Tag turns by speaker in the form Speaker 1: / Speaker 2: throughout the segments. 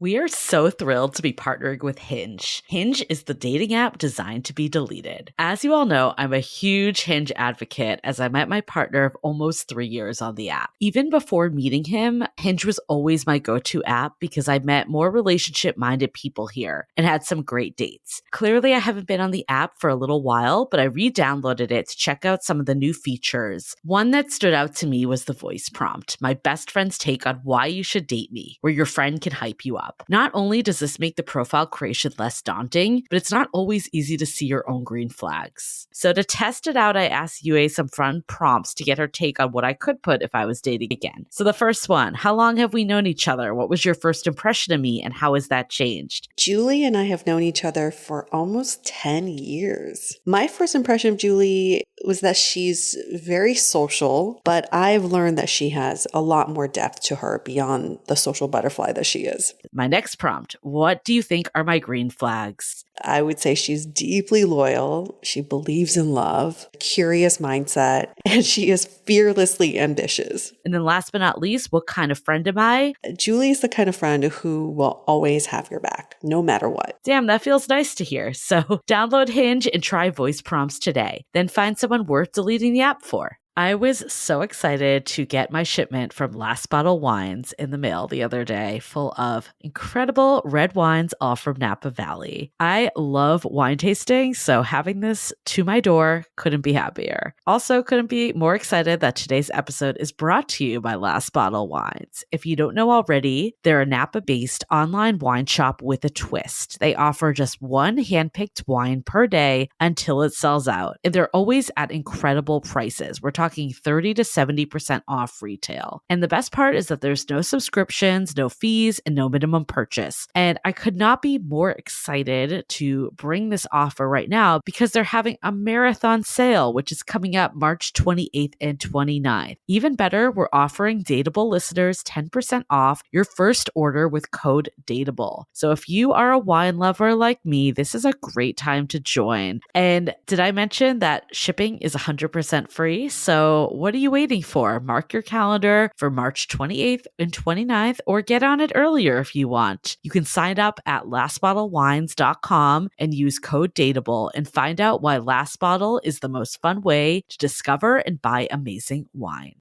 Speaker 1: We are so thrilled to be partnering with Hinge. Hinge is the dating app designed to be deleted. As you all know, I'm a huge Hinge advocate as I met my partner of almost 3 years on the app. Even before meeting him, Hinge was always my go-to app because I met more relationship-minded people here and had some great dates. Clearly, I haven't been on the app for a little while, but I re-downloaded it to check out some of the new features. One that stood out to me was the voice prompt, my best friend's take on why you should date me, where your friend can hype you up. Not only does this make the profile creation less daunting, but it's not always easy to see your own green flags. So to test it out, I asked Yue some fun prompts to get her take on what I could put if I was dating again. So the first one, how long have we known each other? What was your first impression of me and how has that changed?
Speaker 2: Julie and I have known each other for almost 10 years. My first impression of Julie was that she's very social, but I've learned that she has a lot more depth to her beyond the social butterfly that she is.
Speaker 1: My next prompt, what do you think are my green flags?
Speaker 2: I would say she's deeply loyal. She believes in love, curious mindset, and she is fearlessly ambitious.
Speaker 1: And then last but not least, what kind of friend am I?
Speaker 2: Julie is the kind of friend who will always have your back, no matter what.
Speaker 1: Damn, that feels nice to hear. So download Hinge and try voice prompts today. Then find someone worth deleting the app for. I was so excited to get my shipment from Last Bottle Wines in the mail the other day, full of incredible red wines, all from Napa Valley. I love wine tasting, so having this to my door couldn't be happier. Also, couldn't be more excited that today's episode is brought to you by Last Bottle Wines. If you don't know already, they're a Napa-based online wine shop with a twist. They offer just one handpicked wine per day until it sells out, and they're always at incredible prices. We're talking 30 to 70% off retail. And the best part is that there's no subscriptions, no fees, and no minimum purchase. And I could not be more excited to bring this offer right now because they're having a marathon sale, which is coming up March 28th and 29th. Even better, we're offering Dateable listeners 10% off your first order with code DATEABLE. So if you are a wine lover like me, this is a great time to join. And did I mention that shipping is 100% free? So what are you waiting for? Mark your calendar for March 28th and 29th or get on it earlier if you want. You can sign up at lastbottlewines.com and use code DATEABLE and find out why Last Bottle is the most fun way to discover and buy amazing wine.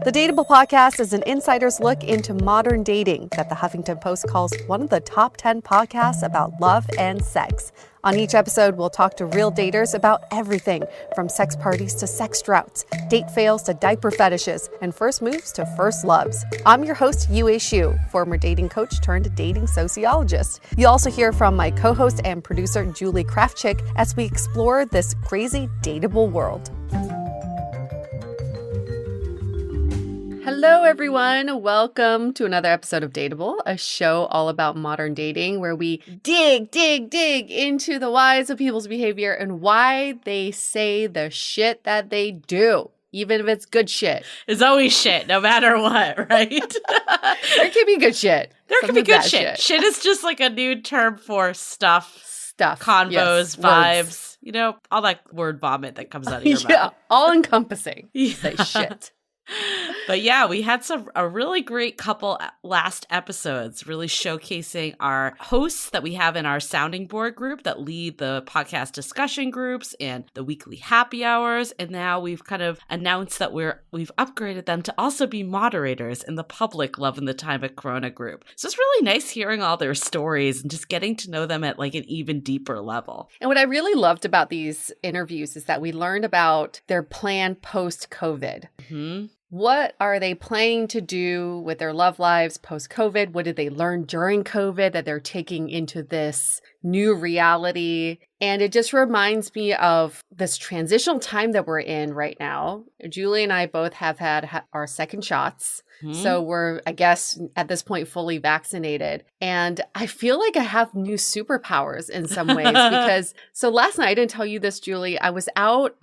Speaker 3: The Dateable podcast is an insider's look into modern dating that the Huffington Post calls one of the top 10 podcasts about love and sex. On each episode, we'll talk to real daters about everything from sex parties to sex droughts, date fails to diaper fetishes, and first moves to first loves. I'm your host, Yue Xu, former dating coach turned dating sociologist. You'll also hear from my co-host and producer, Julie Krafchick, as we explore this crazy dateable world. Hello, everyone. Welcome to another episode of Dateable, a show all about modern dating where we dig into the whys of people's behavior and why they say the shit that they do, even if it's good shit.
Speaker 1: It's always shit, no matter what, right?
Speaker 3: There can be good shit.
Speaker 1: There can be good shit. Shit is just like a new term for stuff, convos,
Speaker 3: yes,
Speaker 1: vibes,
Speaker 3: words.
Speaker 1: You know, all that word vomit that comes out of your mouth.
Speaker 3: Yeah, all encompassing. Say shit.
Speaker 1: But yeah, we had a really great couple last episodes, really showcasing our hosts that we have in our sounding board group that lead the podcast discussion groups and the weekly happy hours. And now we've kind of announced that we've upgraded them to also be moderators in the public Love in the Time of Corona group. So it's really nice hearing all their stories and just getting to know them at like an even deeper level.
Speaker 3: And what I really loved about these interviews is that we learned about their plan post-COVID.
Speaker 1: Mm-hmm.
Speaker 3: What are they planning to do with their love lives post-COVID? What did they learn during COVID that they're taking into this new reality? And it just reminds me of this transitional time that we're in right now. Julie and I both have had our second shots. So we're, I guess, at this point, fully vaccinated. And I feel like I have new superpowers in some ways because, so last night, I didn't tell you this, Julie, I was out,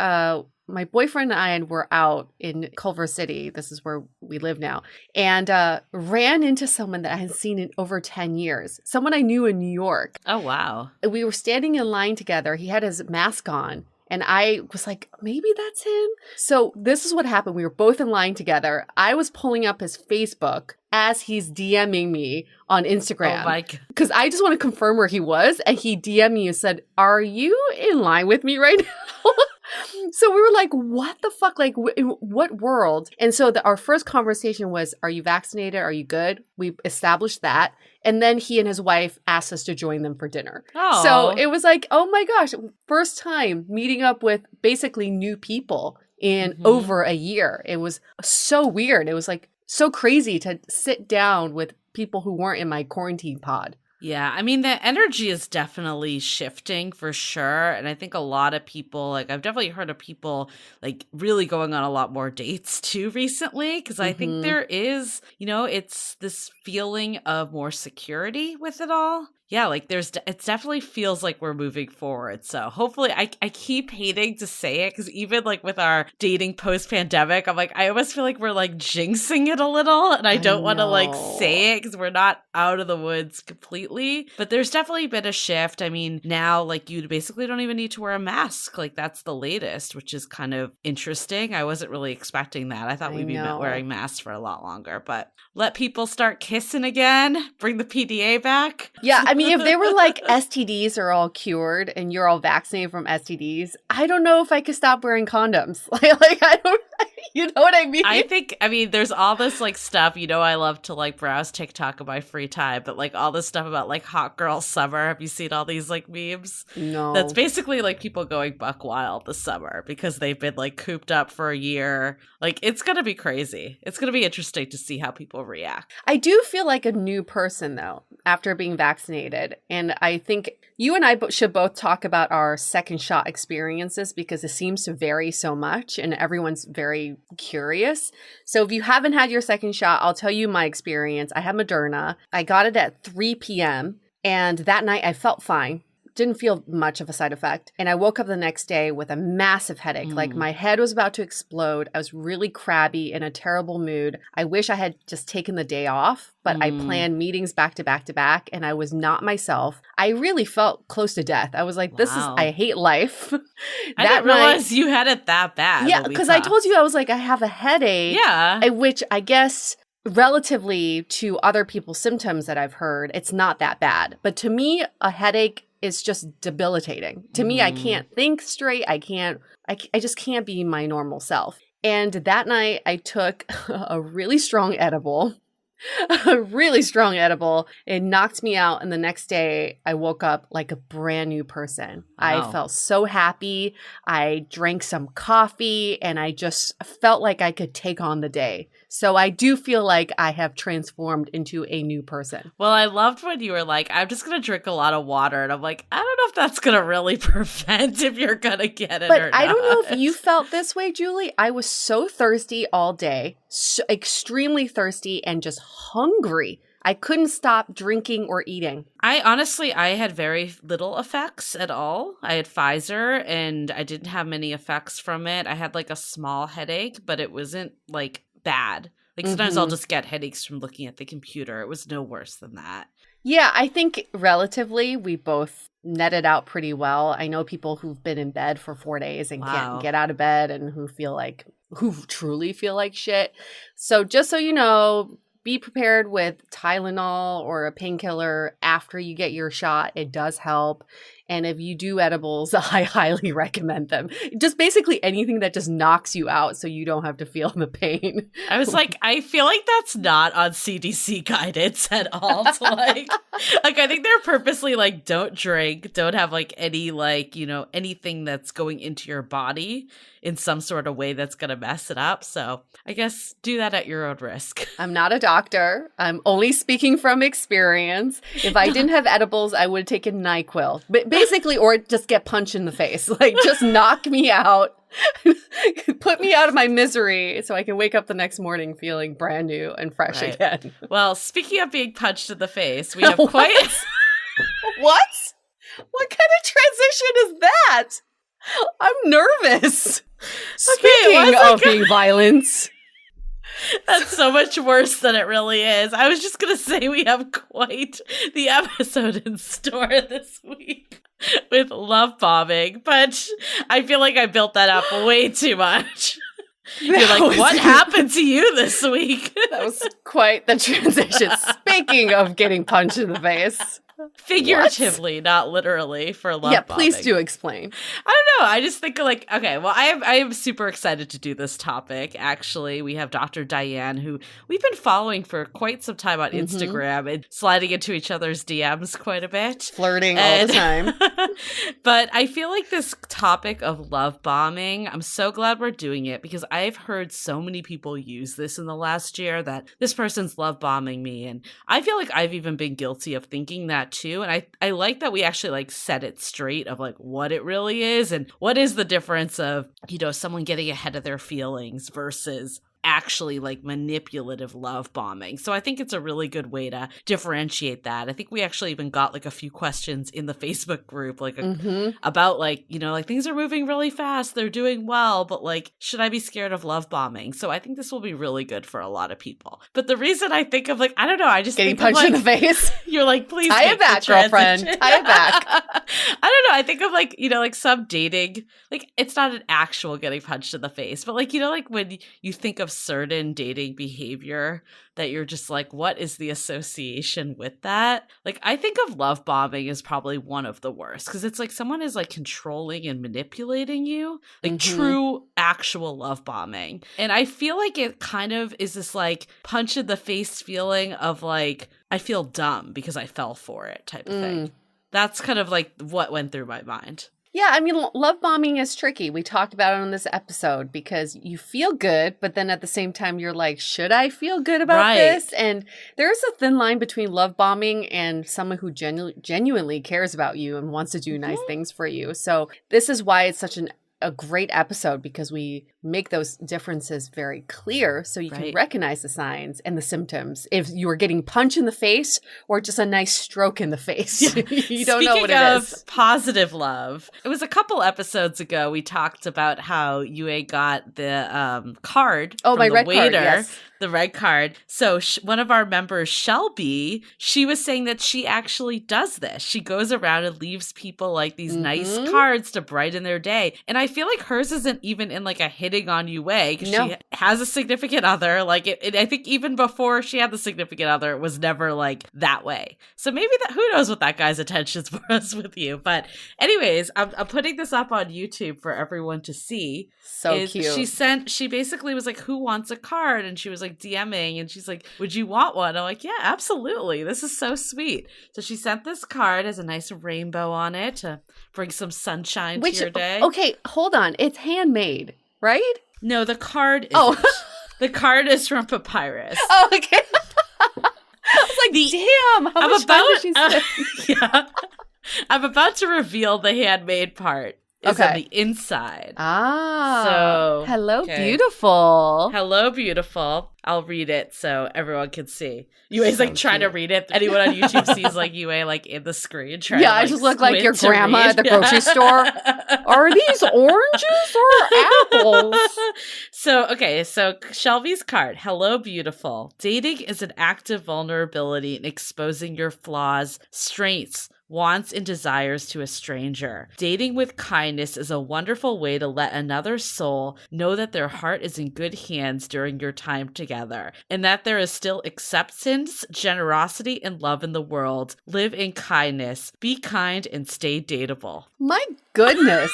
Speaker 3: my boyfriend and I were out in Culver City. This is where we live now. And ran into someone that I hadn't seen in over 10 years. Someone I knew in New York.
Speaker 1: Oh, wow.
Speaker 3: We were standing in line together. He had his mask on. And I was like, maybe that's him. So this is what happened. We were both in line together. I was pulling up his Facebook as he's DMing me on Instagram.
Speaker 1: Oh my God.
Speaker 3: Because I just want to confirm where he was. And he DM'd me and said, are you in line with me right now? So we were like, what the fuck? Like, in what world? And so our first conversation was, are you vaccinated? Are you good? We established that. And then he and his wife asked us to join them for dinner.
Speaker 1: Oh.
Speaker 3: So it was like, oh my gosh, first time meeting up with basically new people in over a year. It was so weird. It was like so crazy to sit down with people who weren't in my quarantine pod.
Speaker 1: Yeah, I mean, the energy is definitely shifting for sure. And I think a lot of people, like, I've definitely heard of people, like, really going on a lot more dates too recently. Because I think there is, it's this feeling of more security with it all. Yeah, like it definitely feels like we're moving forward. So hopefully I keep hating to say it because even like with our dating post-pandemic, I'm like, I almost feel like we're like jinxing it a little and I don't want to like say it because we're not out of the woods completely. But there's definitely been a shift. I mean, now like you basically don't even need to wear a mask. Like that's the latest, which is kind of interesting. I wasn't really expecting that. I thought we'd be wearing masks for a lot longer, but let people start kissing again, bring the PDA back.
Speaker 3: Yeah, I mean, if they were like STDs are all cured and you're all vaccinated from STDs, I don't know if I could stop wearing condoms. Like I don't, you know what I mean?
Speaker 1: I mean, there's all this like stuff, I love to like browse TikTok in my free time, but like all this stuff about like hot girl summer. Have you seen all these like memes?
Speaker 3: No.
Speaker 1: That's basically like people going buck wild this summer because they've been like cooped up for a year. Like it's going to be crazy. It's going to be interesting to see how people react.
Speaker 3: I do feel like a new person though, after being vaccinated. And I think you and I should both talk about our second shot experiences because it seems to vary so much and everyone's very curious. So if you haven't had your second shot, I'll tell you my experience. I had Moderna. I got it at 3 p.m. and that night I felt fine. Didn't feel much of a side effect. And I woke up the next day with a massive headache. Like my head was about to explode. I was really crabby in a terrible mood. I wish I had just taken the day off, but I planned meetings back to back to back and I was not myself. I really felt close to death. I was like, I hate life.
Speaker 1: I didn't realize you had it that bad.
Speaker 3: Yeah, because I told you, I was like, I have a headache.
Speaker 1: Yeah.
Speaker 3: Which I guess relatively to other people's symptoms that I've heard, it's not that bad. But to me, a headache is just debilitating. To me, I can't think straight. I just can't be my normal self. And that night I took a really strong edible. It knocked me out. And the next day I woke up like a brand new person.
Speaker 1: Wow.
Speaker 3: I felt so happy. I drank some coffee and I just felt like I could take on the day. So I do feel like I have transformed into a new person.
Speaker 1: Well, I loved when you were like, I'm just going to drink a lot of water. And I'm like, I don't know if that's going to really prevent if you're going to get it or not.
Speaker 3: But I don't know if you felt this way, Julie. I was so thirsty all day, so extremely thirsty and just hungry. I couldn't stop drinking or eating.
Speaker 1: I had very little effects at all. I had Pfizer and I didn't have many effects from it. I had like a small headache, but it wasn't like bad. Like sometimes I'll just get headaches from looking at the computer. It was no worse than that.
Speaker 3: Yeah, I think relatively we both netted out pretty well. I know people who've been in bed for 4 days and can't get out of bed and who truly feel like shit. So just so you know, be prepared with Tylenol or a painkiller after you get your shot. It does help. And if you do edibles, I highly recommend them. Just basically anything that just knocks you out so you don't have to feel the pain.
Speaker 1: I was like, I feel like that's not on CDC guidance at all. To like I think they're purposely like, don't drink, don't have like any like, anything that's going into your body in some sort of way that's going to mess it up. So I guess do that at your own risk.
Speaker 3: I'm not a doctor. I'm only speaking from experience. If I didn't have edibles, I would have taken NyQuil. But basically, or just get punched in the face. Like, just knock me out. Put me out of my misery so I can wake up the next morning feeling brand new and fresh again.
Speaker 1: Well, speaking of being punched in the face, we have quite...
Speaker 3: What? What kind of transition is that? I'm nervous. Speaking of being violence.
Speaker 1: That's so much worse than it really is. I was just going to say we have quite the episode in store this week with love bombing, but I feel like I built that up way too much. You're like, what happened to you this week?
Speaker 3: That was quite the transition. Speaking of getting punched in the face.
Speaker 1: Figuratively, not literally, for love bombing.
Speaker 3: Yeah, please do explain.
Speaker 1: I don't know. I just think like, okay, well, I am super excited to do this topic. Actually, we have Dr. Diane, who we've been following for quite some time on Instagram and sliding into each other's DMs quite a bit.
Speaker 3: Flirting all the time.
Speaker 1: But I feel like this topic of love bombing, I'm so glad we're doing it because I've heard so many people use this in the last year that this person's love bombing me. And I feel like I've even been guilty of thinking that too. And I like that we actually like set it straight of like what it really is and what is the difference of, you know, someone getting ahead of their feelings versus actually like manipulative love bombing. So I think it's a really good way to differentiate that. I think we actually even got like a few questions in the Facebook group like about like, you know, like things are moving really fast, they're doing well, but like should I be scared of love bombing? So I think this will be really good for a lot of people. But the reason I think of like, I don't know, I just
Speaker 3: getting
Speaker 1: think
Speaker 3: punched
Speaker 1: of, like,
Speaker 3: in the face.
Speaker 1: You're like, please
Speaker 3: tie it back, girlfriend. Tie it back.
Speaker 1: I don't know. I think of like, you know, like some dating, like it's not an actual getting punched in the face, but like, you know, like when you think of certain dating behavior that you're just like, what is the association with that? Like, I think of love bombing as probably one of the worst because it's like someone is like controlling and manipulating you, like true actual love bombing. And I feel like it kind of is this like punch in the face feeling of like, I feel dumb because I fell for it type of thing. That's kind of like what went through my mind.
Speaker 3: Yeah, I mean, love bombing is tricky. We talked about it on this episode because you feel good, but then at the same time, you're like, should I feel good about this? And there's a thin line between love bombing and someone who genuinely cares about you and wants to do nice things for you. So this is why it's such a great episode because we make those differences very clear so you can recognize the signs and the symptoms if you are getting punched in the face or just a nice stroke in the face. Yeah. You don't know what it is.
Speaker 1: Speaking of positive love, it was a couple episodes ago we talked about how Yue got the card from
Speaker 3: my
Speaker 1: the
Speaker 3: red
Speaker 1: waiter.
Speaker 3: card, yes.
Speaker 1: The red card. So one of our members, Shelby, she was saying that she actually does this. She goes around and leaves people like these nice cards to brighten their day. And I feel like hers isn't even in like a hitting on Yue because she has a significant other. Like I think even before she had the significant other, it was never like that way. So maybe who knows what that guy's intentions was with you. But anyways, I'm putting this up on YouTube for everyone to see.
Speaker 3: So cute.
Speaker 1: She basically was like, who wants a card? And she was like DMing and she's like, would you want one? I'm like, yeah, absolutely. This is so sweet. So she sent this card, has a nice rainbow on it to bring some sunshine to your day.
Speaker 3: Okay, hold on. It's handmade, right?
Speaker 1: No, the card isn't. The card is from Papyrus.
Speaker 3: Oh, okay. I was like, damn, how much time did she spend?
Speaker 1: Yeah. I'm about to reveal the handmade part. Is on the inside. So
Speaker 3: hello, beautiful.
Speaker 1: Hello, beautiful. I'll read it so everyone can see. Yue's like trying to read it. Anyone on YouTube sees like Yue like in the screen trying to,
Speaker 3: I just look like your grandma at the grocery store. Are these oranges or apples?
Speaker 1: So Shelby's card. Hello, beautiful. Dating is an act of vulnerability and exposing your flaws, strengths, wants and desires to a stranger. Dating with kindness is a wonderful way to let another soul know that their heart is in good hands during your time together, and that there is still acceptance, generosity, and love in the world. Live in kindness, be kind, and stay dateable.
Speaker 3: My goodness.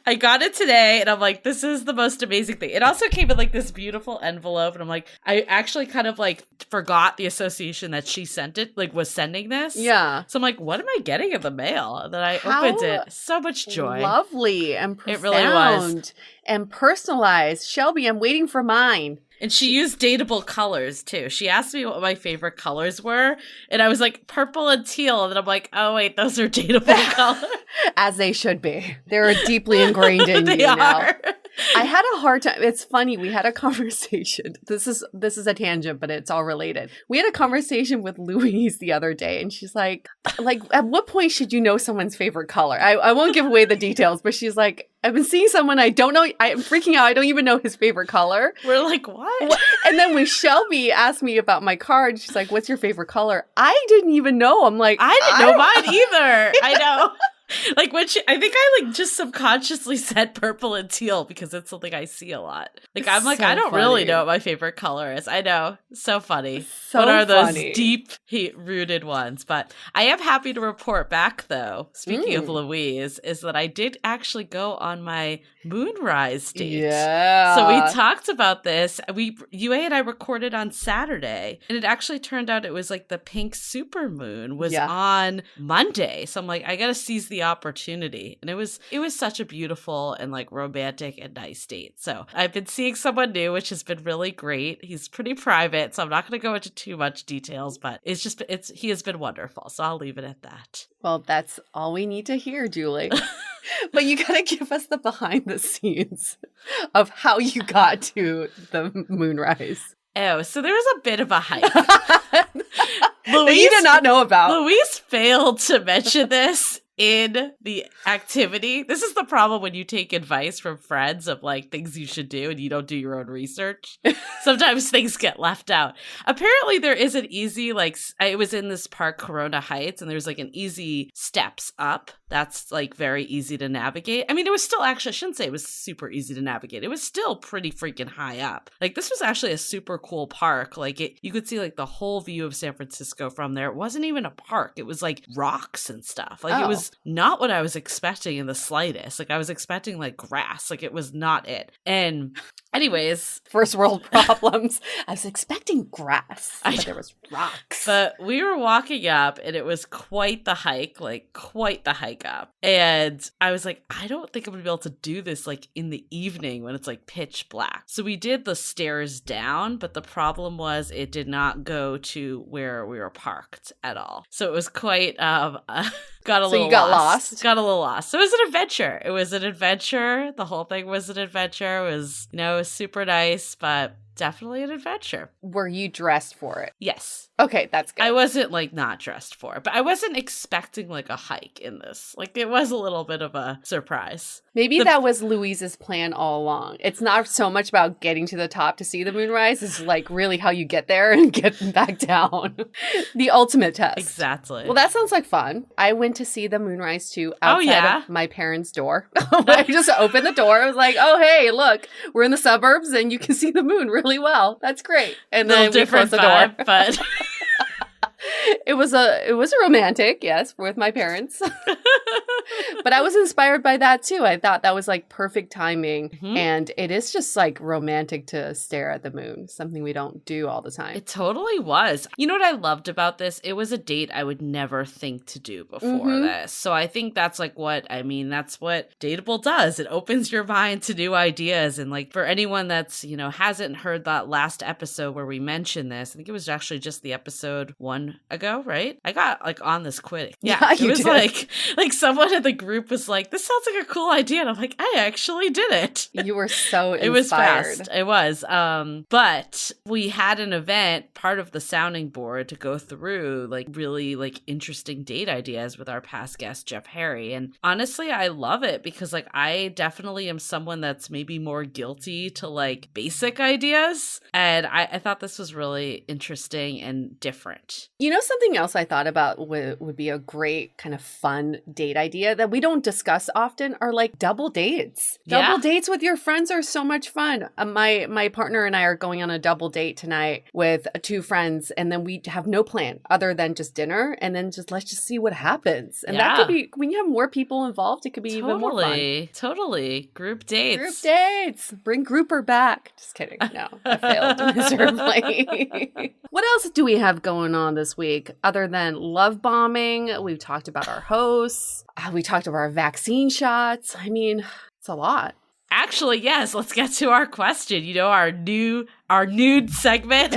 Speaker 1: I got it today and I'm like, this is the most amazing thing. It also came in like this beautiful envelope and I'm like, I actually kind of like forgot the association that she sent it, like was sending this.
Speaker 3: Yeah.
Speaker 1: So I'm like, what am I getting in the mail? And then I opened it. So much joy.
Speaker 3: Lovely and profound.
Speaker 1: It really was.
Speaker 3: And personalized. Shelby, I'm waiting for mine.
Speaker 1: And she used dateable colors, too. She asked me what my favorite colors were, and I was like, purple and teal. And then I'm like, oh, wait, those are dateable colors.
Speaker 3: As they should be. They're deeply ingrained in you now. I had a hard time. It's funny. We had a conversation. This is a tangent, but it's all related. We had a conversation with Louise the other day, and she's like, at what point should you know someone's favorite color? I won't give away the details, but she's like, I've been seeing someone I don't know. I'm freaking out. I don't even know his favorite color.
Speaker 1: We're like, what?
Speaker 3: And then when Shelby asked me about my card, she's like, what's your favorite color? I didn't even know. I'm like,
Speaker 1: I didn't know mine either. I know. Like I think I like just subconsciously said purple and teal because it's something I see a lot. Like I'm like,
Speaker 3: so
Speaker 1: I don't
Speaker 3: funny.
Speaker 1: really know what my favorite color is. I know. So funny.
Speaker 3: So
Speaker 1: what are those
Speaker 3: funny.
Speaker 1: deep rooted ones? But I am happy to report back though, speaking of Louise, is that I did actually go on my moonrise date.
Speaker 3: Yeah.
Speaker 1: So we talked about this. UA and I recorded on Saturday, and it actually turned out it was like the pink supermoon was on Monday. So I'm like, I gotta seize the opportunity. And it was such a beautiful and like romantic and nice date. So I've been seeing someone new, which has been really great. He's pretty private, so I'm not gonna go into too much details, but he has been wonderful. So I'll leave it at that.
Speaker 3: Well, that's all we need to hear, Julie. But you gotta give us the behind the scenes of how you got to the moonrise.
Speaker 1: Oh, so there was a bit of a hike.
Speaker 3: Louise, you did not know about.
Speaker 1: Louise failed to mention this in the activity. This is the problem when you take advice from friends of like things you should do and you don't do your own research. Sometimes things get left out. Apparently there is an easy, like, I was in this park, Corona Heights, and there's like an easy steps up. That's like very easy to navigate. I mean, it was still actually, I shouldn't say it was super easy to navigate. It was still pretty freaking high up. Like this was actually a super cool park. Like you could see like the whole view of San Francisco from there. It wasn't even a park. It was like rocks and stuff. Like it was not what I was expecting in the slightest. Like I was expecting like grass. Like it was not it. And anyways,
Speaker 3: first world problems. I was expecting grass, but there was rocks.
Speaker 1: But we were walking up and it was quite the hike up. And I was like, I don't think I'm gonna be able to do this like in the evening when it's like pitch black. So we did the stairs down, but the problem was it did not go to where we were parked at all. So it was quite got a little lost. Got a little lost. So it was an adventure. The whole thing was an adventure. It was, it was super nice, but definitely an adventure.
Speaker 3: Were you dressed for it?
Speaker 1: Yes.
Speaker 3: Okay, that's good.
Speaker 1: I wasn't like not dressed for it, but I wasn't expecting like a hike in this. Like it was a little bit of a surprise.
Speaker 3: Maybe that was Louise's plan all along. It's not so much about getting to the top to see the moonrise. It's like really how you get there and get back down. The ultimate test.
Speaker 1: Exactly.
Speaker 3: Well, that sounds like fun. I went to see the moonrise too outside of my parents' door. I just opened the door. I was like, oh, hey, look, we're in the suburbs and you can see the moon really well. That's great. And then we closed the door.
Speaker 1: But
Speaker 3: It was a romantic, yes, with my parents. But I was inspired by that too. I thought that was like perfect timing. Mm-hmm. And it is just like romantic to stare at the moon, something we don't do all the time.
Speaker 1: It totally was. You know what I loved about this? It was a date I would never think to do before this. So I think that's like that's what Dateable does. It opens your mind to new ideas. And like for anyone that's, hasn't heard that last episode where we mentioned this, I think it was actually just the episode 1 ago, right? I got like on this quick. Yeah, it was did. like someone in the group was like, this sounds like a cool idea. And I'm like, I actually did it.
Speaker 3: You were so inspired.
Speaker 1: It was fast. It was. But we had an event, part of the sounding board, to go through like really like interesting date ideas with our past guest, Jeff Harry. And honestly, I love it because like I definitely am someone that's maybe more guilty to like basic ideas. And I thought this was really interesting and different.
Speaker 3: Something else I thought about would be a great kind of fun date idea that we don't discuss often are like double dates. Double dates with your friends are so much fun. My partner and I are going on a double date tonight with 2 friends, and then we have no plan other than just dinner, and then let's just see what happens. And that could be, when you have more people involved, it could be even more fun. Totally. Group dates. Bring Grouper back. Just kidding. No, I failed miserably. What else do we have going on this week other than love bombing? We've talked about our hosts. We talked about our vaccine shots. I mean, it's a lot.
Speaker 1: Actually, yes, let's get to our question. Our new our nude segment.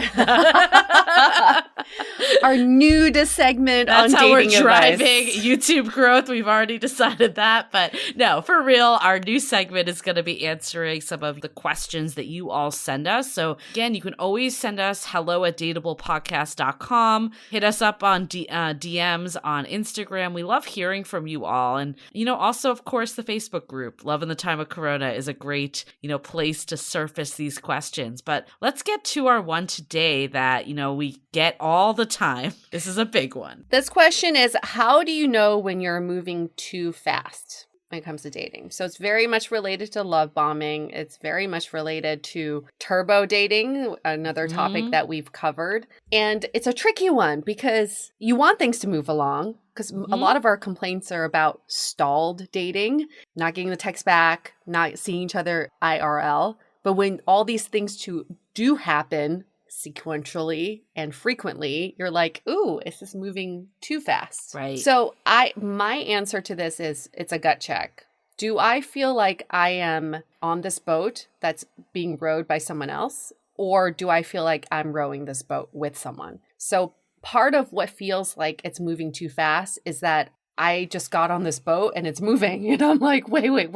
Speaker 3: Our nude segment
Speaker 1: That's
Speaker 3: on
Speaker 1: how
Speaker 3: dating
Speaker 1: we're driving
Speaker 3: advice.
Speaker 1: YouTube growth. We've already decided that. But no, for real, our new segment is going to be answering some of the questions that you all send us. So again, you can always send us hello@dateablepodcast.com. Hit us up on DMs on Instagram. We love hearing from you all. And, also, of course, the Facebook group, Love in the Time of Corona, is a great, place to surface these questions. But let's get to our one today that, we get all the time. This is a big one.
Speaker 3: This question is, how do you know when you're moving too fast when it comes to dating? So it's very much related to love bombing. It's very much related to turbo dating, another topic that we've covered. And it's a tricky one because you want things to move along, because a lot of our complaints are about stalled dating, not getting the text back, not seeing each other IRL. But when all these things do happen sequentially and frequently, you're like, ooh, is this moving too fast?
Speaker 1: Right.
Speaker 3: So my answer to this is, it's a gut check. Do I feel like I am on this boat that's being rowed by someone else? Or do I feel like I'm rowing this boat with someone? So part of what feels like it's moving too fast is that I just got on this boat and it's moving. And I'm like, wait,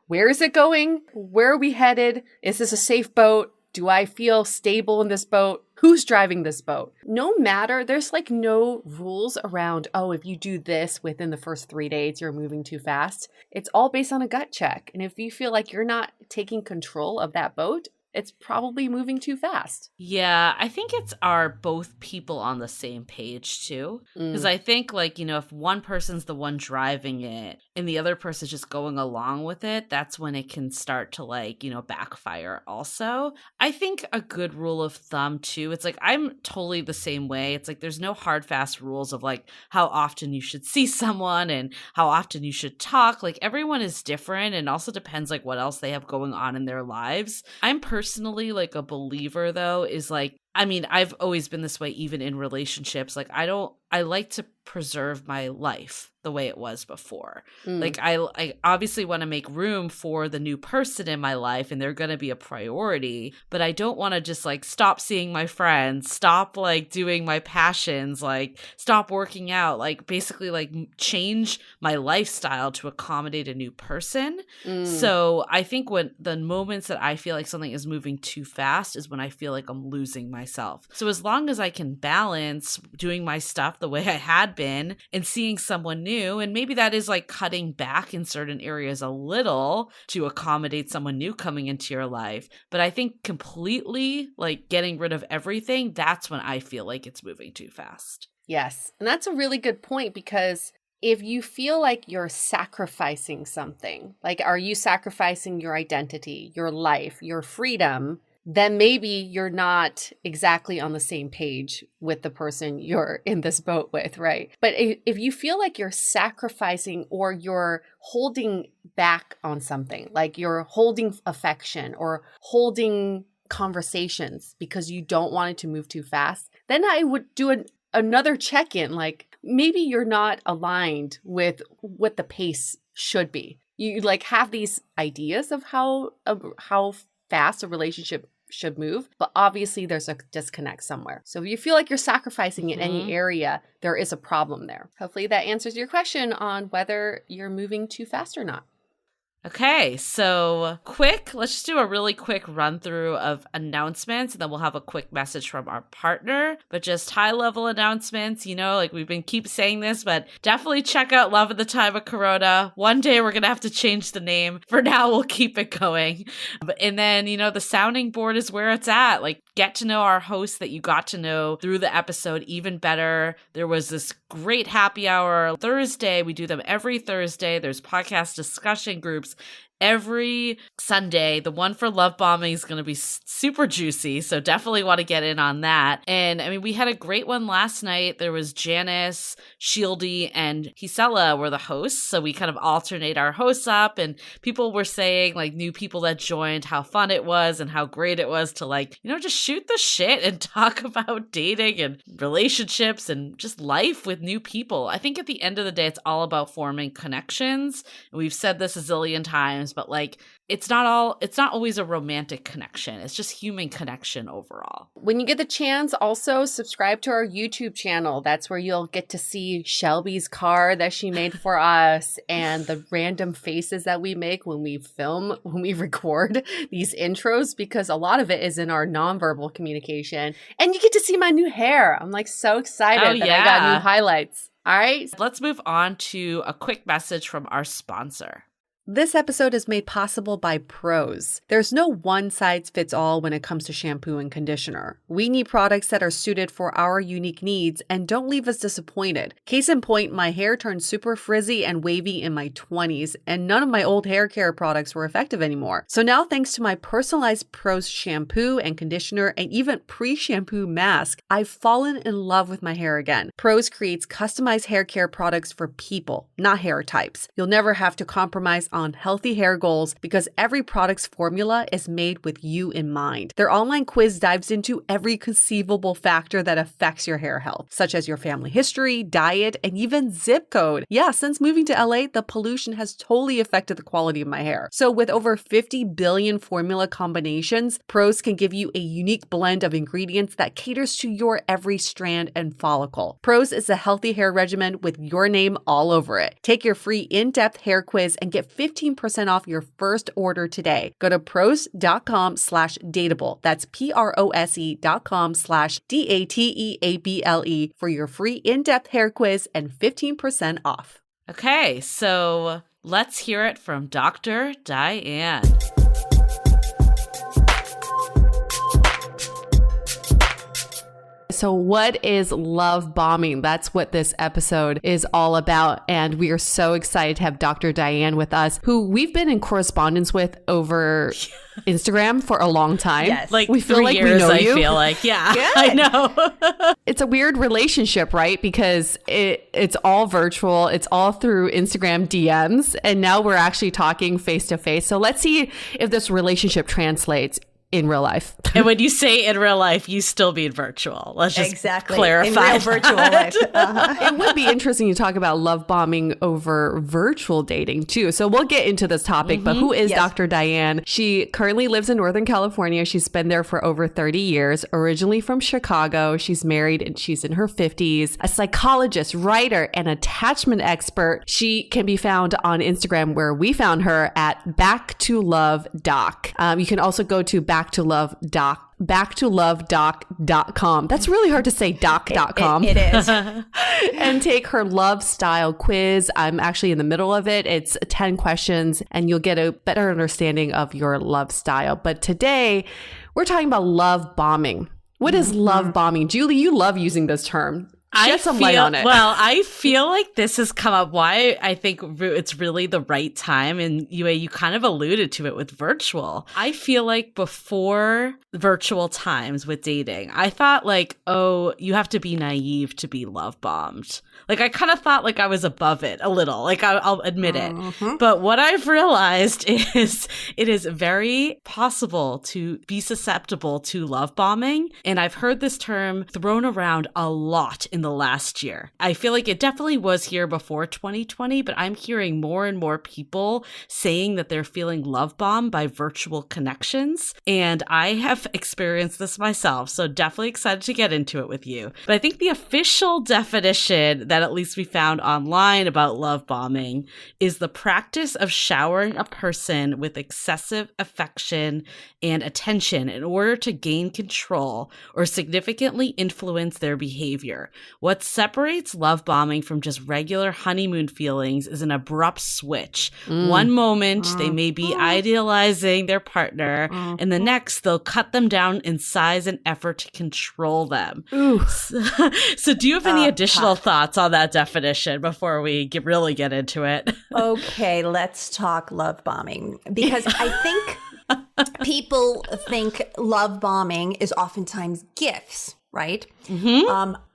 Speaker 3: where is it going? Where are we headed? Is this a safe boat? Do I feel stable in this boat? Who's driving this boat? No matter, there's like no rules around, if you do this within the first 3 days, you're moving too fast. It's all based on a gut check. And if you feel like you're not taking control of that boat, it's probably moving too fast.
Speaker 1: Yeah, I think are both people on the same page too. Because I think if one person's the one driving it and the other person's just going along with it, that's when it can start to backfire also. I think a good rule of thumb too, it's I'm totally the same way. It's there's no hard fast rules of how often you should see someone and how often you should talk. Everyone is different, and also depends what else they have going on in their lives. I'm personally a believer though is I've always been this way even in relationships. I like to preserve my life the way it was before. I obviously want to make room for the new person in my life, and they're going to be a priority, but I don't want to just stop seeing my friends, stop doing my passions, stop working out, basically change my lifestyle to accommodate a new person. So I think when the moments that I feel like something is moving too fast is when I feel like I'm losing myself. So as long as I can balance doing my stuff the way I had been and seeing someone new, and maybe that is cutting back in certain areas a little to accommodate someone new coming into your life. But I think completely getting rid of everything, that's when I feel like it's moving too fast.
Speaker 3: Yes. And that's a really good point, because if you feel like you're sacrificing something, are you sacrificing your identity, your life, your freedom, then maybe you're not exactly on the same page with the person you're in this boat with, right? But if you feel like you're sacrificing or you're holding back on something, you're holding affection or holding conversations because you don't want it to move too fast, then I would do another check-in. Maybe you're not aligned with what the pace should be. You have these ideas of how fast a relationship should move, but obviously there's a disconnect somewhere. So if you feel like you're sacrificing in any area, there is a problem there. Hopefully that answers your question on whether you're moving too fast or not.
Speaker 1: Okay, so let's just do a really quick run through of announcements, and then we'll have a quick message from our partner, but just high level announcements. We've been keep saying this, but definitely check out Love in the Time of Corona. One day we're going to have to change the name. For now, we'll keep it going. And then, the sounding board is where it's at. Get to know our hosts that you got to know through the episode even better. There was this great happy hour Thursday. We do them every Thursday. There's podcast discussion groups every Sunday. The one for love bombing is going to be super juicy, so definitely want to get in on that. And we had a great one last night. There was Janice, Shieldy, and Hisela were the hosts, so we kind of alternate our hosts up, and people were saying, new people that joined, how fun it was and how great it was to just shoot the shit and talk about dating and relationships and just life with new people. I think at the end of the day, it's all about forming connections. And we've said this a zillion times, sometimes, but like it's not always a romantic connection. It's just human connection overall.
Speaker 3: When you get the chance, also subscribe to our YouTube channel. That's where you'll get to see Shelby's card that she made for us and the random faces that we make when we record these intros, because a lot of it is in our nonverbal communication. And you get to see my new hair. I'm like so excited that I got new highlights. All right.
Speaker 1: Let's move on to a quick message from our sponsor.
Speaker 3: This episode is made possible by Prose. There's no one size fits all when it comes to shampoo and conditioner. We need products that are suited for our unique needs and don't leave us disappointed. Case in point, my hair turned super frizzy and wavy in my 20s, and none of my old hair care products were effective anymore. So now, thanks to my personalized Prose shampoo and conditioner and even pre-shampoo mask, I've fallen in love with my hair again. Prose creates customized hair care products for people, not hair types. You'll never have to compromise on healthy hair goals because every product's formula is made with you in mind. Their online quiz dives into every conceivable factor that affects your hair health, such as your family history, diet, and even zip code. Yeah, since moving to LA, the pollution has totally affected the quality of my hair. So with over 50 billion formula combinations, Prose can give you a unique blend of ingredients that caters to your every strand and follicle. Prose is a healthy hair regimen with your name all over it. Take your free in-depth hair quiz and get 15% off your first order today. Go to prose.com/dateable. That's prose.com/dateable for your free in-depth hair quiz and 15% off.
Speaker 1: Okay, so let's hear it from Dr. Diane.
Speaker 3: So what is love bombing? That's what this episode is all about. And we are so excited to have Dr. Diane with us, who we've been in correspondence with over Instagram for a long time.
Speaker 1: Yes. Like
Speaker 3: we feel
Speaker 1: 3
Speaker 3: like
Speaker 1: years,
Speaker 3: we know
Speaker 1: I
Speaker 3: you.
Speaker 1: feel like. Yeah, I know.
Speaker 3: It's a weird relationship, right? Because it's all virtual. It's all through Instagram DMs. And now we're actually talking face to face. So let's see if this relationship translates in real life.
Speaker 1: And when you say in real life, you still mean virtual. Let's just clarify.
Speaker 4: In real virtual life.
Speaker 3: It would be interesting to talk about love bombing over virtual dating too. So we'll get into this topic, but who is Dr. Diane? She currently lives in Northern California. She's been there for over 30 years, originally from Chicago. She's married and she's in her 50s, a psychologist, writer, and attachment expert. She can be found on Instagram, where we found her at back2lovedoc. You can also go to back2lovedoc.com. That's really hard to say, doc.com.
Speaker 4: It is.
Speaker 3: And take her love style quiz. I'm actually in the middle of it. It's 10 questions and you'll get a better understanding of your love style. But today we're talking about love bombing. What is love bombing? Julie, you love using this term. Shed some light on it.
Speaker 1: Well, I feel like this has come up. Why I think it's really the right time. And you kind of alluded to it with virtual. I feel like before virtual times with dating, I thought like, oh, you have to be naive to be love bombed. Like I kind of thought like I was above it a little, like I'll admit it. But what I've realized is it is very possible to be susceptible to love bombing. And I've heard this term thrown around a lot in the last year. I feel like it definitely was here before 2020, but I'm hearing more and more people saying that they're feeling love bombed by virtual connections. And I have experienced this myself. So definitely excited to get into it with you. But I think the official definition that at least we found online about love bombing is the practice of showering a person with excessive affection and attention in order to gain control or significantly influence their behavior. What separates love bombing from just regular honeymoon feelings is an abrupt switch. One moment, they may be idealizing their partner, and the next, they'll cut them down in size and effort to control them. So do you have any additional thoughts on that definition before we really get into it?
Speaker 4: Okay, let's talk love bombing, because I think people think love bombing is oftentimes gifts, right?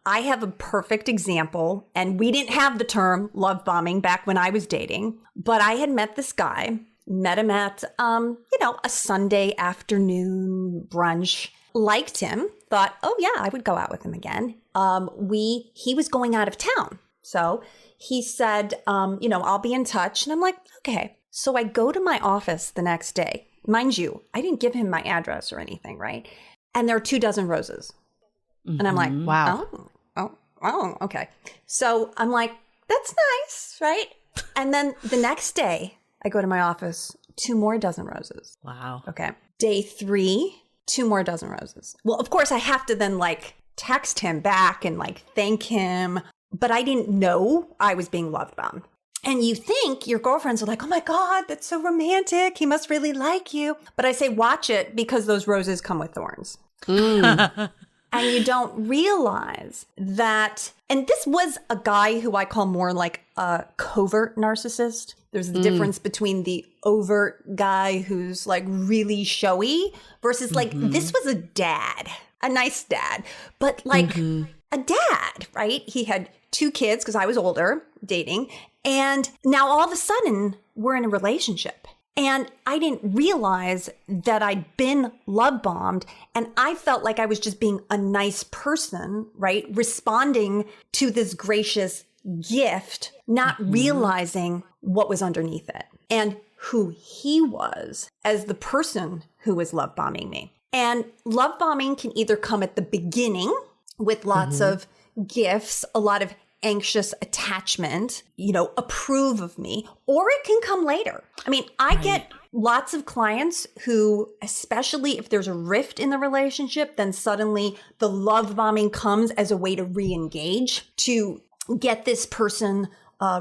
Speaker 4: I have a perfect example, and we didn't have the term love bombing back when I was dating, but I had met this guy, met him at, a Sunday afternoon brunch, liked him, thought, oh yeah, I would go out with him again. He was going out of town. So he said, I'll be in touch. And I'm like, okay. So I go to my office the next day. Mind you, I didn't give him my address or anything, right? And there are 24 roses. Mm-hmm. And I'm like,
Speaker 3: wow.
Speaker 4: Oh, okay. So I'm like, that's nice, right? And then the next day, I go to my office, 2 more dozen roses.
Speaker 1: Wow.
Speaker 4: Okay. Day 3, 2 more dozen roses. Well, of course, I have to then like text him back and like thank him. But I didn't know I was being love bombed. And you think your girlfriends are like, oh my God, that's so romantic. He must really like you. But I say, watch it, because those roses come with thorns. And you don't realize that. And this was a guy who I call more like a covert narcissist. There's the difference between the overt guy who's like really showy versus like, this was a dad, a nice dad, but like a dad, right? He had 2 kids because I was older, dating. And now all of a sudden we're in a relationship. And I didn't realize that I'd been love bombed. And I felt like I was just being a nice person, right? Responding to this gracious gift, not realizing what was underneath it and who he was as the person who was love bombing me. And love bombing can either come at the beginning with lots of gifts, a lot of anxious attachment, approve of me, or it can come later. I mean, I get lots of clients who, especially if there's a rift in the relationship, then suddenly the love bombing comes as a way to re-engage, to get this person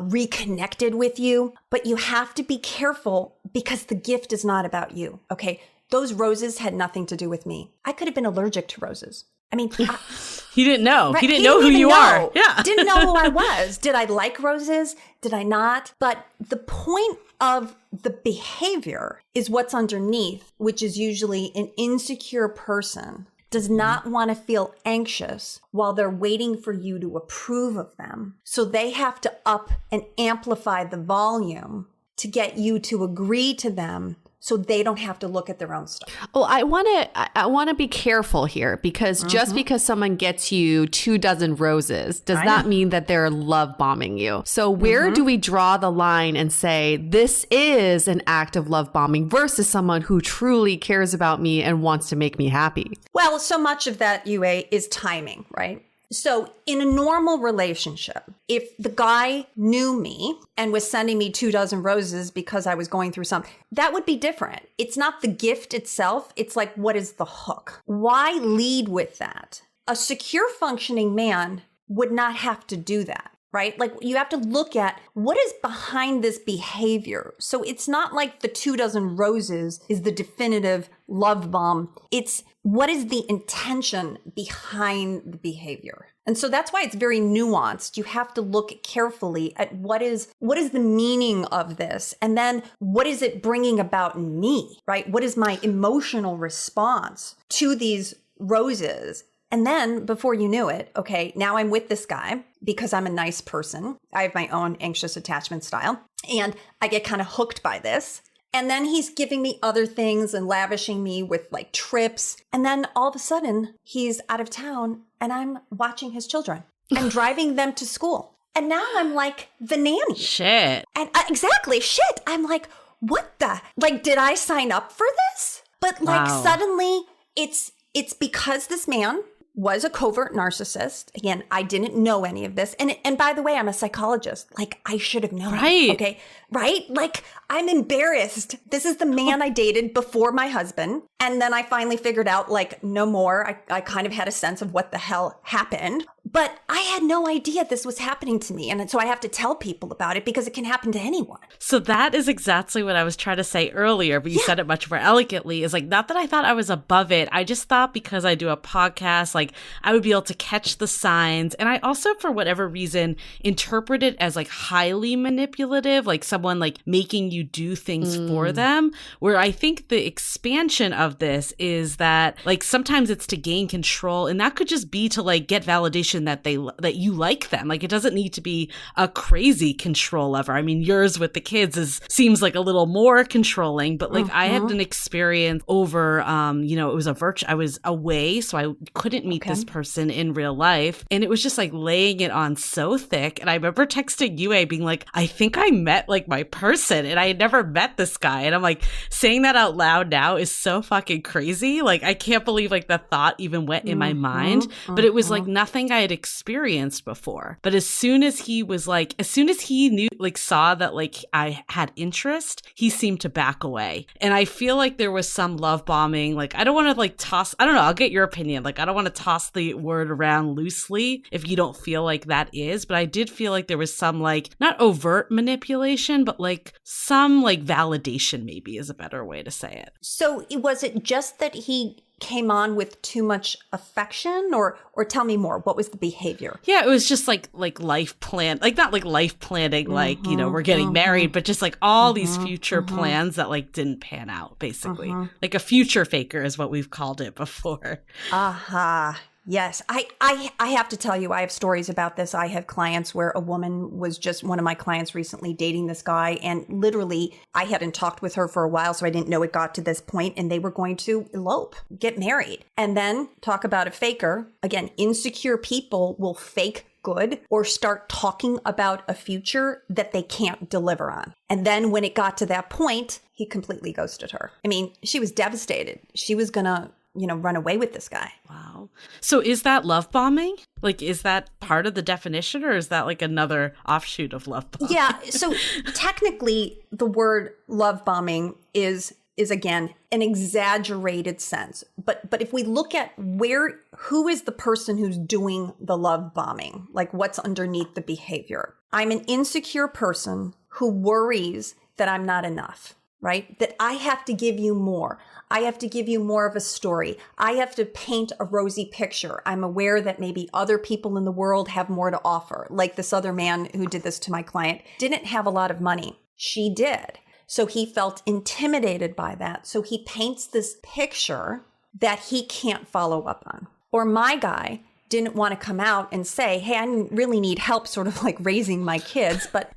Speaker 4: reconnected with you. But you have to be careful because the gift is not about you. Okay. Those roses had nothing to do with me. I could have been allergic to roses. I mean,
Speaker 1: he didn't know.
Speaker 4: Right?
Speaker 1: He didn't know who you are. Yeah.
Speaker 4: Didn't know who I was. Did I like roses? Did I not? But the point of the behavior is what's underneath, which is usually an insecure person does not want to feel anxious while they're waiting for you to approve of them. So they have to up and amplify the volume to get you to agree to them, so they don't have to look at their own stuff.
Speaker 3: Well, I want to be careful here, because just because someone gets you 24 roses does not mean that they're love bombing you. So where do we draw the line and say this is an act of love bombing versus someone who truly cares about me and wants to make me happy?
Speaker 4: Well, so much of that, UA, is timing, right? So in a normal relationship, if the guy knew me and was sending me 24 roses because I was going through something, that would be different. It's not the gift itself. It's like, what is the hook? Why lead with that? A secure functioning man would not have to do that, right? Like, you have to look at what is behind this behavior. So it's not like the 24 roses is the definitive love bomb. It's what is the intention behind the behavior? And so that's why it's very nuanced. You have to look carefully at what is the meaning of this? And then what is it bringing about in me, right? What is my emotional response to these roses? And then before you knew it, okay, now I'm with this guy because I'm a nice person. I have my own anxious attachment style, and I get kind of hooked by this. And then he's giving me other things and lavishing me with like trips. And then all of a sudden he's out of town and I'm watching his children and driving them to school. And now I'm like the nanny.
Speaker 1: Shit.
Speaker 4: And exactly, shit. I'm like, what the? Like, did I sign up for this? But like suddenly it's because this man was a covert narcissist. Again, I didn't know any of this. And by the way, I'm a psychologist. Like, I should have known.
Speaker 1: Right.
Speaker 4: Okay. Right? Like, I'm embarrassed. This is the man I dated before my husband. And then I finally figured out, like, no more. I kind of had a sense of what the hell happened. But I had no idea this was happening to me. And so I have to tell people about it because it can happen to anyone.
Speaker 1: So that is exactly what I was trying to say earlier, but you said it much more elegantly. Is like, not that I thought I was above it. I just thought because I do a podcast, like I would be able to catch the signs. And I also, for whatever reason, interpret it as like highly manipulative, like someone like making you do things for them, where I think the expansion of of this is that like sometimes it's to gain control, and that could just be to like get validation that you like them. Like it doesn't need to be a crazy control lever. I mean, yours with the kids seems like a little more controlling, but like I had an experience over it was I was away, so I couldn't meet this person in real life, and it was just like laying it on so thick. And I remember texting Yue being like, I think I met like my person, and I had never met this guy. And I'm like, saying that out loud now is so fucking crazy. Like I can't believe like the thought even went in my mind, but it was like nothing I had experienced before. But as soon as he knew, like saw that like I had interest, he seemed to back away. And I feel like there was some love bombing. Like I don't want to like I don't know, I'll get your opinion. Like I don't want to toss the word around loosely if you don't feel like that is, but I did feel like there was some like not overt manipulation, but like some like validation maybe is a better way to say it.
Speaker 4: So was it just that he came on with too much affection, or tell me more? What was the behavior?
Speaker 1: Yeah, it was just like life plan, like not like life planning, like, you know, we're getting married, but just like all these future plans that like didn't pan out, basically. Like a future faker is what we've called it before.
Speaker 4: Aha. Yes. I have to tell you, I have stories about this. I have clients where a woman was just, one of my clients recently dating this guy, and literally I hadn't talked with her for a while, so I didn't know it got to this point, and they were going to elope, get married. And then talk about a faker. Again, insecure people will fake good or start talking about a future that they can't deliver on. And then when it got to that point, he completely ghosted her. I mean, she was devastated. She was going to run away with this guy.
Speaker 1: Wow. So is that love bombing? Like, is that part of the definition, or is that like another offshoot of love bombing?
Speaker 4: Yeah. So technically the word love bombing is again, an exaggerated sense. But if we look at who is the person who's doing the love bombing, like what's underneath the behavior? I'm an insecure person who worries that I'm not enough, right? That I have to give you more. I have to give you more of a story. I have to paint a rosy picture. I'm aware that maybe other people in the world have more to offer. Like this other man who did this to my client didn't have a lot of money. She did. So he felt intimidated by that. So he paints this picture that he can't follow up on. Or my guy didn't want to come out and say, hey, I really need help sort of like raising my kids, but,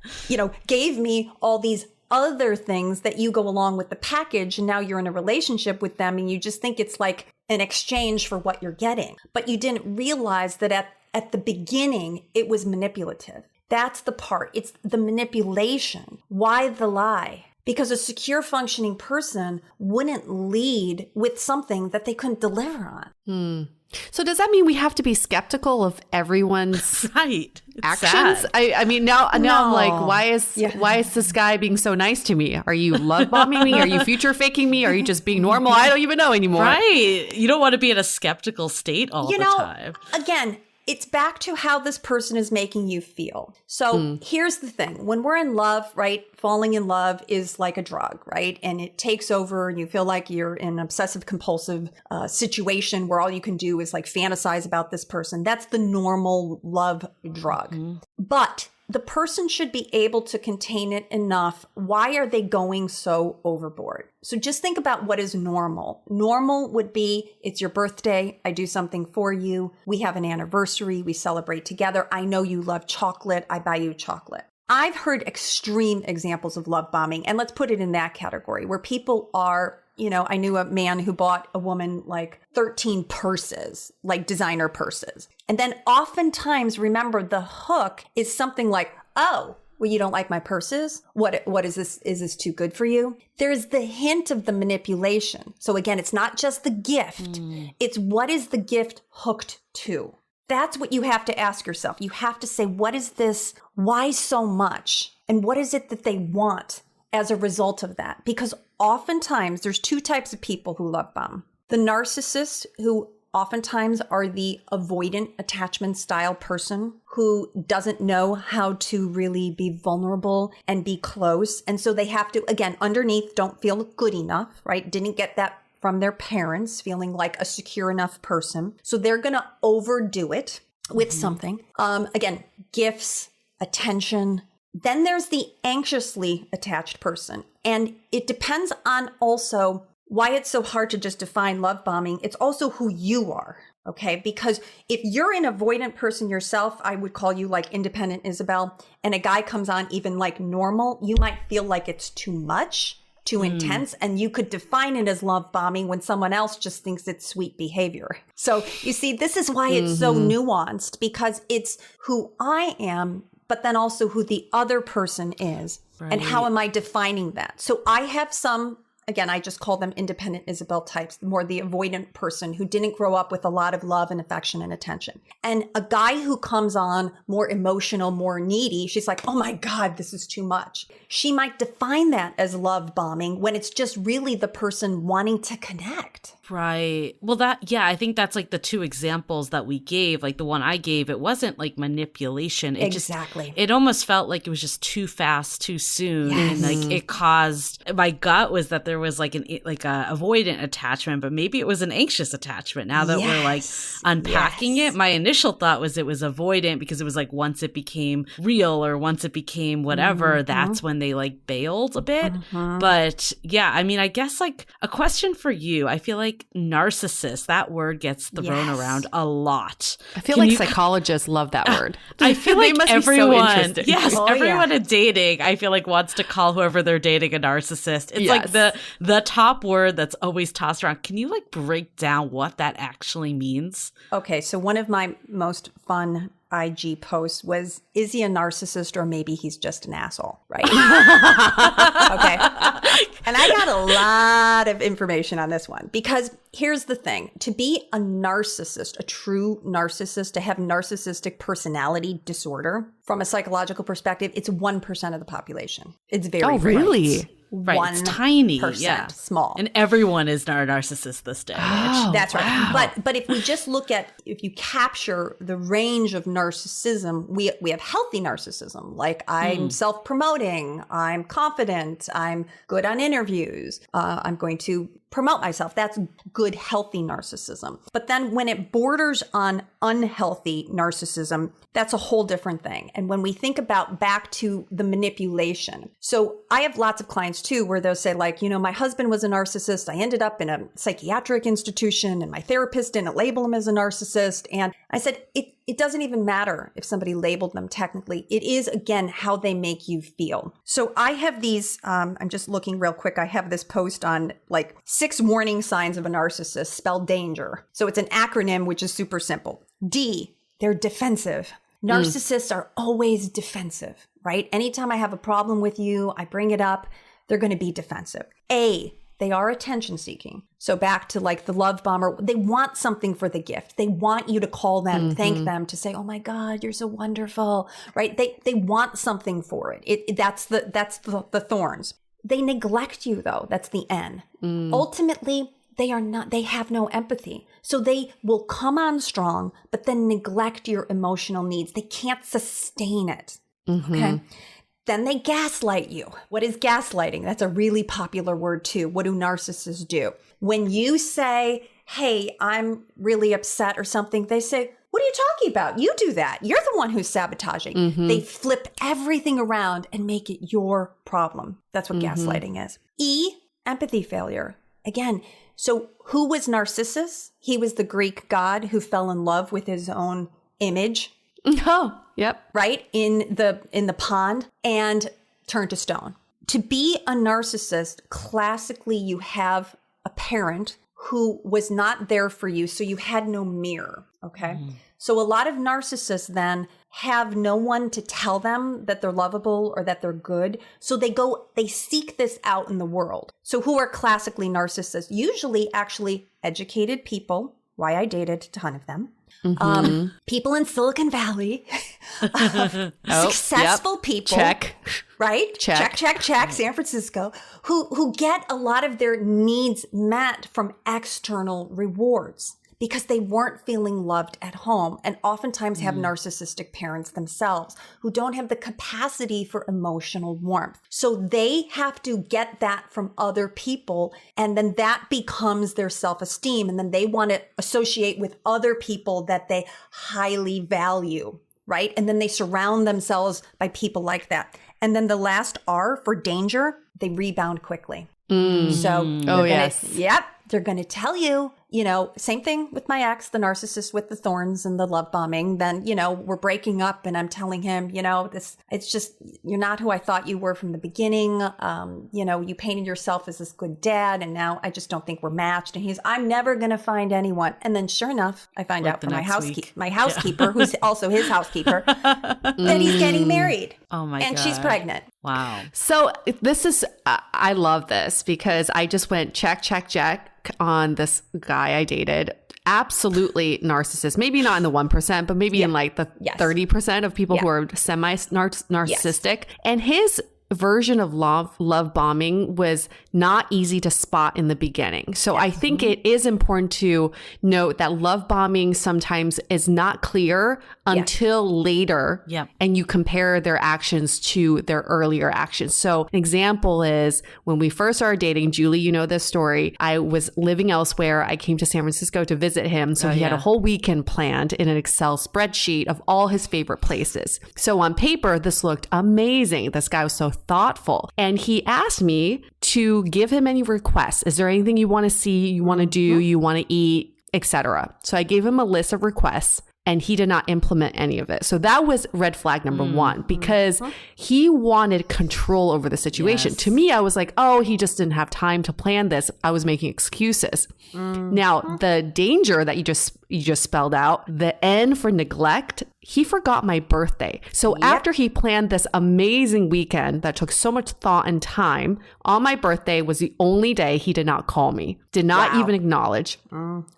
Speaker 4: gave me all these other things that you go along with the package, and now you're in a relationship with them and you just think it's like an exchange for what you're getting. But you didn't realize that at the beginning, it was manipulative. That's the part. It's the manipulation. Why the lie? Because a secure functioning person wouldn't lead with something that they couldn't deliver on.
Speaker 3: So does that mean we have to be skeptical of everyone's
Speaker 1: right.
Speaker 3: actions? I mean, now I'm like, why is this guy being so nice to me? Are you love bombing me? Are you future faking me? Are you just being normal? I don't even know anymore.
Speaker 1: Right. You don't want to be in a skeptical state all the time.
Speaker 4: Again, it's back to how this person is making you feel. So here's the thing. When we're in love, right, falling in love is like a drug, right? And it takes over and you feel like you're in an obsessive compulsive situation where all you can do is like fantasize about this person. That's the normal love drug. But the person should be able to contain it enough. Why are they going so overboard? So just think about what is normal. Normal would be, it's your birthday. I do something for you. We have an anniversary. We celebrate together. I know you love chocolate. I buy you chocolate. I've heard extreme examples of love bombing, and let's put it in that category where people are, I knew a man who bought a woman like 13 purses, like designer purses. And then oftentimes, remember, the hook is something like, oh, well, you don't like my purses? What is this? Is this too good for you? There's the hint of the manipulation. So again, it's not just the gift. It's what is the gift hooked to? That's what you have to ask yourself. You have to say, what is this? Why so much? And what is it that they want as a result of that? Because oftentimes there's two types of people who love bomb. The narcissists, who oftentimes are the avoidant attachment style person who doesn't know how to really be vulnerable and be close. And so they have to, again, underneath, don't feel good enough, right? Didn't get that from their parents, feeling like a secure enough person. So they're going to overdo it with something. Again, gifts, attention. Then there's the anxiously attached person. And it depends on also why it's so hard to just define love bombing, it's also who you are. Okay. Because if you're an avoidant person yourself, I would call you like independent Isabel, and a guy comes on even like normal, you might feel like it's too much, too intense, and you could define it as love bombing when someone else just thinks it's sweet behavior. So you see, this is why it's so nuanced, because it's who I am, but then also who the other person is. Right. And how am I defining that? So I have some, again, I just call them independent Isabel types, more the avoidant person who didn't grow up with a lot of love and affection and attention. And a guy who comes on more emotional, more needy, she's like, oh my God, this is too much. She might define that as love bombing when it's just really the person wanting to connect.
Speaker 1: Right. Well, I think that's like the two examples that we gave. Like the one I gave, it wasn't like manipulation.
Speaker 4: Exactly.
Speaker 1: It almost felt like it was just too fast, too soon.
Speaker 4: Yes.
Speaker 1: And like it caused, my gut was that there was like a avoidant attachment, but maybe it was an anxious attachment. Now that we're like unpacking it, my initial thought was it was avoidant because it was like once it became real or once it became whatever, that's when they like bailed a bit. But yeah, I mean, I guess like a question for you, I feel like narcissist, that word gets thrown around a lot.
Speaker 3: I feel like psychologists love that word.
Speaker 1: I feel like everyone, everyone in dating, I feel like wants to call whoever they're dating a narcissist. It's like the top word that's always tossed around. Can you like break down what that actually means?
Speaker 4: Okay, so one of my most fun IG posts was, is he a narcissist or maybe he's just an asshole, right? Okay. And I got a lot of information on this one because here's the thing. To be a narcissist, a true narcissist, to have narcissistic personality disorder, from a psychological perspective, it's 1% of the population. It's very
Speaker 3: Oh, really?
Speaker 4: Rare.
Speaker 1: Right, it's tiny,
Speaker 4: small.
Speaker 1: And everyone is a narcissist this day.
Speaker 4: That's right. But if we just look at, if you capture the range of narcissism, we have healthy narcissism, like I'm self-promoting, I'm confident, I'm good on interviews, I'm going to promote myself. That's good, healthy narcissism. But then when it borders on unhealthy narcissism, that's a whole different thing. And when we think about back to the manipulation, so I have lots of clients too, where they'll say like, you know, my husband was a narcissist. I ended up in a psychiatric institution and my therapist didn't label him as a narcissist. And I said, it doesn't even matter if somebody labeled them technically. It is, again, how they make you feel. So I have these, I'm just looking real quick. I have this post on like 6 warning signs of a narcissist, spelled danger. So it's an acronym, which is super simple. D, they're defensive. Narcissists are always defensive, right? Anytime I have a problem with you, I bring it up, they're going to be defensive. A, they are attention seeking. So back to like the love bomber, they want something for the gift. They want you to call them, thank them, to say, oh my God, you're so wonderful, right? They want something for it. That's the thorns. They neglect you though. That's the N. Ultimately, they have no empathy. So they will come on strong, but then neglect your emotional needs. They can't sustain it. Okay. Then they gaslight you. What is gaslighting? That's a really popular word too. What do narcissists do? When you say, hey, I'm really upset or something, they say, what are you talking about? You do that. You're the one who's sabotaging. They flip everything around and make it your problem. That's what gaslighting is. E, empathy failure. Again, so who was Narcissus? He was the Greek god who fell in love with his own image.
Speaker 3: Oh, yep.
Speaker 4: Right? In the pond and turned to stone. To be a narcissist, classically, you have a parent who was not there for you, so you had no mirror. Okay. So a lot of narcissists then have no one to tell them that they're lovable or that they're good. So they seek this out in the world. So who are classically narcissists? Usually actually educated people. Why I dated a ton of them. People in Silicon Valley, successful people.
Speaker 3: Check.
Speaker 4: Right? Check. San Francisco, who get a lot of their needs met from external rewards because they weren't feeling loved at home, and oftentimes have narcissistic parents themselves who don't have the capacity for emotional warmth. So they have to get that from other people, and then that becomes their self-esteem, and then they want to associate with other people that they highly value, right? And then they surround themselves by people like that. And then the last R for danger, they rebound quickly. So,
Speaker 3: yes.
Speaker 4: Yep. They're going to tell you, same thing with my ex, the narcissist with the thorns and the love bombing. Then, we're breaking up and I'm telling him, it's just, you're not who I thought you were from the beginning. You painted yourself as this good dad and now I just don't think we're matched. And I'm never going to find anyone. And then sure enough, I find out from my housekeeper, who's also his housekeeper, that he's getting married.
Speaker 1: Oh my God.
Speaker 4: And she's pregnant.
Speaker 1: Wow.
Speaker 3: So this is, I love this because I just went check on this guy I dated. Absolutely narcissist. Maybe not in the 1%, but maybe in like the 30% of people who are semi-narcissistic. Yes. And his version of love bombing was not easy to spot in the beginning. So I think it is important to note that love bombing sometimes is not clear until later. And you compare their actions to their earlier actions. So an example is when we first started dating, Julie, you know this story. I was living elsewhere. I came to San Francisco to visit him. So he had a whole weekend planned in an Excel spreadsheet of all his favorite places. So on paper, this looked amazing. This guy was so thoughtful. And he asked me to give him any requests. Is there anything you want to see, you want to do, you want to eat, etc.? So I gave him a list of requests and he did not implement any of it. So that was red flag number one, because he wanted control over the situation. To me, I was like, oh, he just didn't have time to plan this. I was making excuses. Now, the danger that you just spelled out, the N for neglect, he forgot my birthday. So after he planned this amazing weekend that took so much thought and time, on my birthday was the only day he did not call me, did not even acknowledge.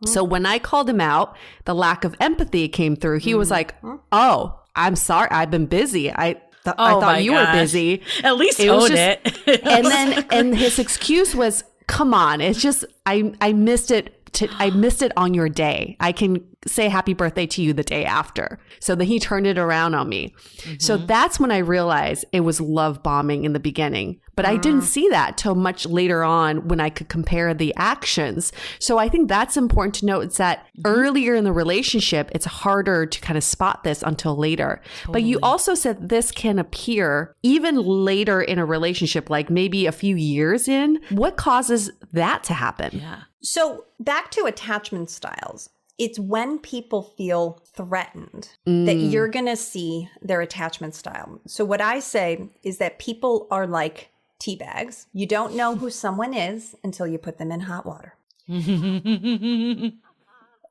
Speaker 3: So when I called him out, the lack of empathy came through. He was like, oh, I'm sorry. I've been busy. I thought you were busy.
Speaker 1: At least own it.
Speaker 3: And his excuse was, come on, it's just, I missed it. I missed it on your day. I can say happy birthday to you the day after. So then he turned it around on me. So that's when I realized it was love bombing in the beginning. But I didn't see that till much later on when I could compare the actions. So I think that's important to note, is that earlier in the relationship, it's harder to kind of spot this until later. But you also said this can appear even later in a relationship, like maybe a few years in. What causes that to happen?
Speaker 4: So back to attachment styles. It's when people feel threatened that you're going to see their attachment style. So what I say is that people are like tea bags. You don't know who someone is until you put them in hot water.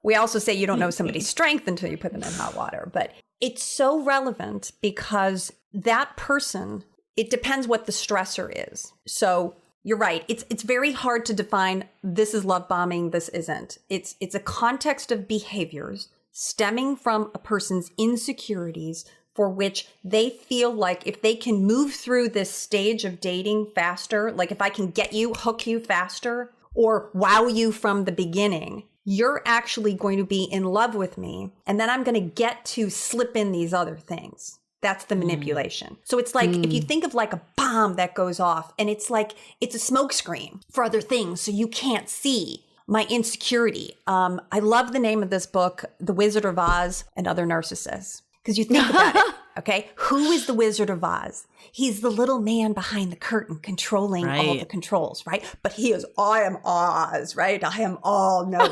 Speaker 4: We also say you don't know somebody's strength until you put them in hot water. But it's so relevant because that person, it depends what the stressor is. So you're right. It's very hard to define this is love bombing, this isn't. It's a context of behaviors stemming from a person's insecurities for which they feel like if they can move through this stage of dating faster, like if I can get you, hook you faster, or wow you from the beginning, you're actually going to be in love with me. And then I'm going to get to slip in these other things. That's the manipulation. So it's like, if you think of like a bomb that goes off and it's like, it's a smoke screen for other things. So you can't see my insecurity. I love the name of this book, The Wizard of Oz and Other Narcissists. Because you think about it, okay? Who is the Wizard of Oz? He's the little man behind the curtain controlling all the controls, right? But he is, I am Oz, right? I am all knowing.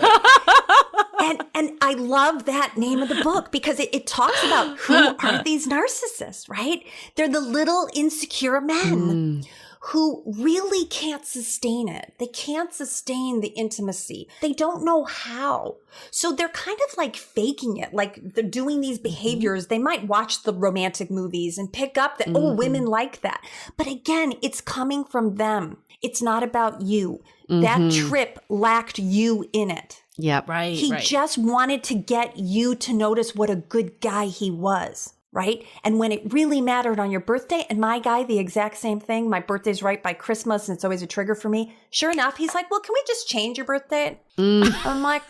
Speaker 4: And I love that name of the book because it talks about who are these narcissists, right? They're the little insecure men who really can't sustain it. They can't sustain the intimacy. They don't know how. So they're kind of like faking it, like they're doing these behaviors. They might watch the romantic movies and pick up that, oh, women like that. But again, it's coming from them. It's not about you. That trip lacked you in it.
Speaker 3: Yep.
Speaker 4: He just wanted to get you to notice what a good guy he was, right? And when it really mattered on your birthday, and my guy, the exact same thing, my birthday's right by Christmas, and it's always a trigger for me. Sure enough, he's like, well, can we just change your birthday? I'm like,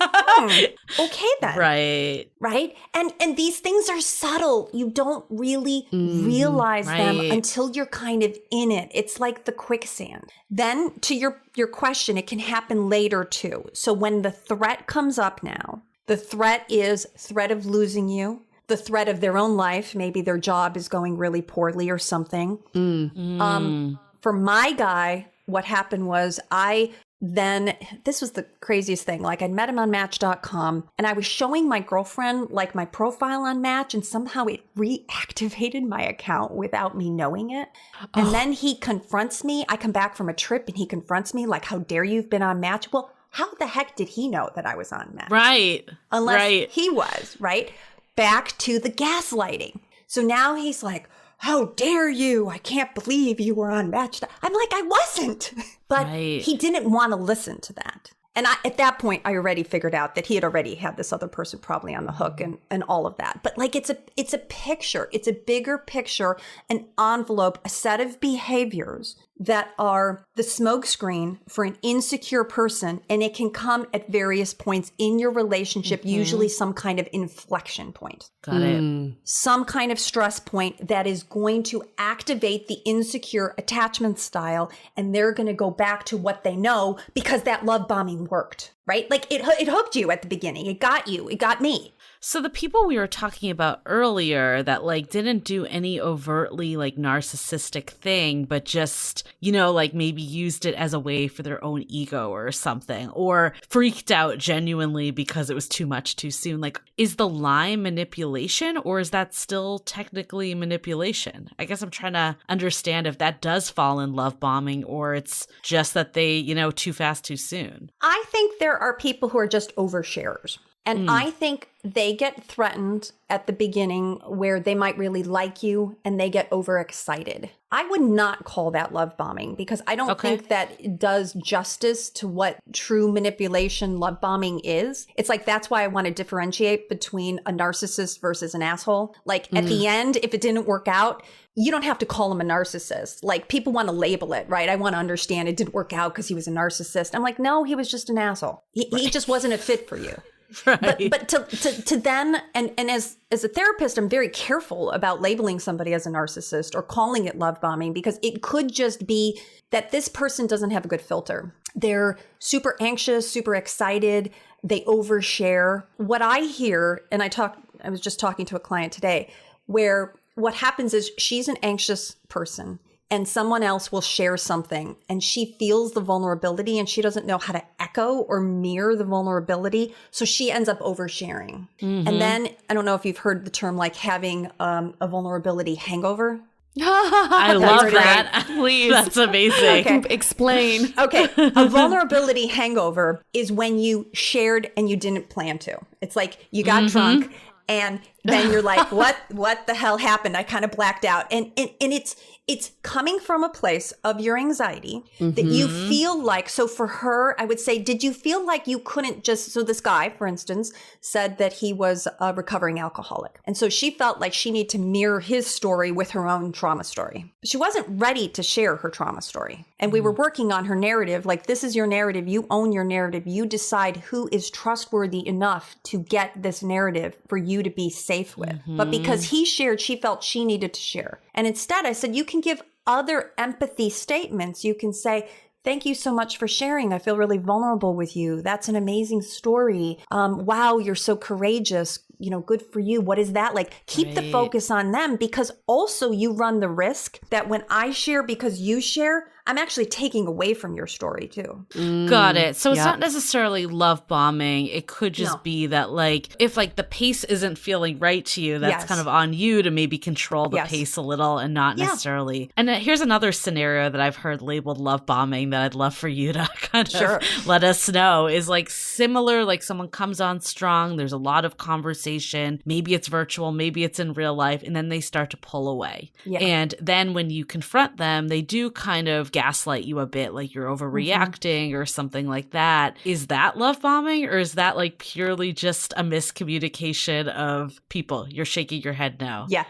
Speaker 4: okay then. Right? And these things are subtle. You don't really realize them until you're kind of in it. It's like the quicksand. Then to your question, it can happen later too. So when the threat comes up now, the threat is threat of losing you, the threat of their own life. Maybe their job is going really poorly or something. For my guy, what happened was this was the craziest thing. Like, I'd met him on Match.com and I was showing my girlfriend like my profile on Match, and somehow it reactivated my account without me knowing it. And then he confronts me. I come back from a trip and he confronts me like, how dare you've been on Match? Well, how the heck did he know that I was on Match?
Speaker 1: Right.
Speaker 4: Unless he was, right? Back to the gaslighting. So now he's like, how dare you? I can't believe you were on Match. I'm like, I wasn't. But he didn't want to listen to that. And at that point, I already figured out that he had already had this other person probably on the hook and all of that. But like, it's a picture. It's a bigger picture, an envelope, a set of behaviors that are the smokescreen for an insecure person. And it can come at various points in your relationship, usually some kind of inflection point.
Speaker 1: Got it.
Speaker 4: Some kind of stress point that is going to activate the insecure attachment style. And they're going to go back to what they know because that love bombing worked, right? Like it hooked you at the beginning. It got you. It got me.
Speaker 1: So the people we were talking about earlier that like didn't do any overtly like narcissistic thing, but just, you know, like maybe used it as a way for their own ego or something, or freaked out genuinely because it was too much too soon. Like, is the lie manipulation, or is that still technically manipulation? I guess I'm trying to understand if that does fall in love bombing, or it's just that they, you know, too fast, too soon.
Speaker 4: I think there are people who are just oversharers. And I think they get threatened at the beginning where they might really like you and they get overexcited. I would not call that love bombing because I don't think that it does justice to what true manipulation love bombing is. It's like, that's why I want to differentiate between a narcissist versus an asshole. Like at the end, if it didn't work out, you don't have to call him a narcissist. Like, people want to label it, right? I want to understand it didn't work out because he was a narcissist. I'm like, no, he was just an asshole. He just wasn't a fit for you.
Speaker 1: Right.
Speaker 4: But to then, and as a therapist, I'm very careful about labeling somebody as a narcissist or calling it love bombing, because it could just be that this person doesn't have a good filter. They're super anxious, super excited. They overshare. What I hear, and I was just talking to a client today, where what happens is she's an anxious person and someone else will share something and she feels the vulnerability and she doesn't know how to echo or mirror the vulnerability. So she ends up oversharing. And then, I don't know if you've heard the term like having a vulnerability hangover.
Speaker 1: I love that. Please. That's amazing.
Speaker 3: Okay. Explain.
Speaker 4: Okay. A vulnerability hangover is when you shared and you didn't plan to. It's like you got drunk and then you're like, what the hell happened? I kind of blacked out. And it's coming from a place of your anxiety that you feel like, so for her, I would say, did you feel like you couldn't just, so this guy, for instance, said that he was a recovering alcoholic. And so she felt like she needed to mirror his story with her own trauma story. She wasn't ready to share her trauma story. And we were working on her narrative, like, this is your narrative. You own your narrative. You decide who is trustworthy enough to get this narrative for you to be safe with. But because he shared, she felt she needed to share. And instead I said, you can give other empathy statements. You can say, thank you so much for sharing. I feel really vulnerable with you. That's an amazing story. Wow, you're so courageous. You know, good for you. What is that like? Keep the focus on them, because also you run the risk that when I share because you share, I'm actually taking away from your story too.
Speaker 1: Got it. So it's not necessarily love bombing. It could just be that, like, if like the pace isn't feeling right to you, that's kind of on you to maybe control the pace a little and not necessarily. And here's another scenario that I've heard labeled love bombing that I'd love for you to kind of let us know is like similar, like someone comes on strong. There's a lot of conversation. Maybe it's virtual, maybe it's in real life. And then they start to pull away. Yeah. And then when you confront them, they do kind of gaslight you a bit, like you're overreacting or something like that. Is that love bombing, or is that like purely just a miscommunication of people? You're shaking your head no.
Speaker 4: Yeah.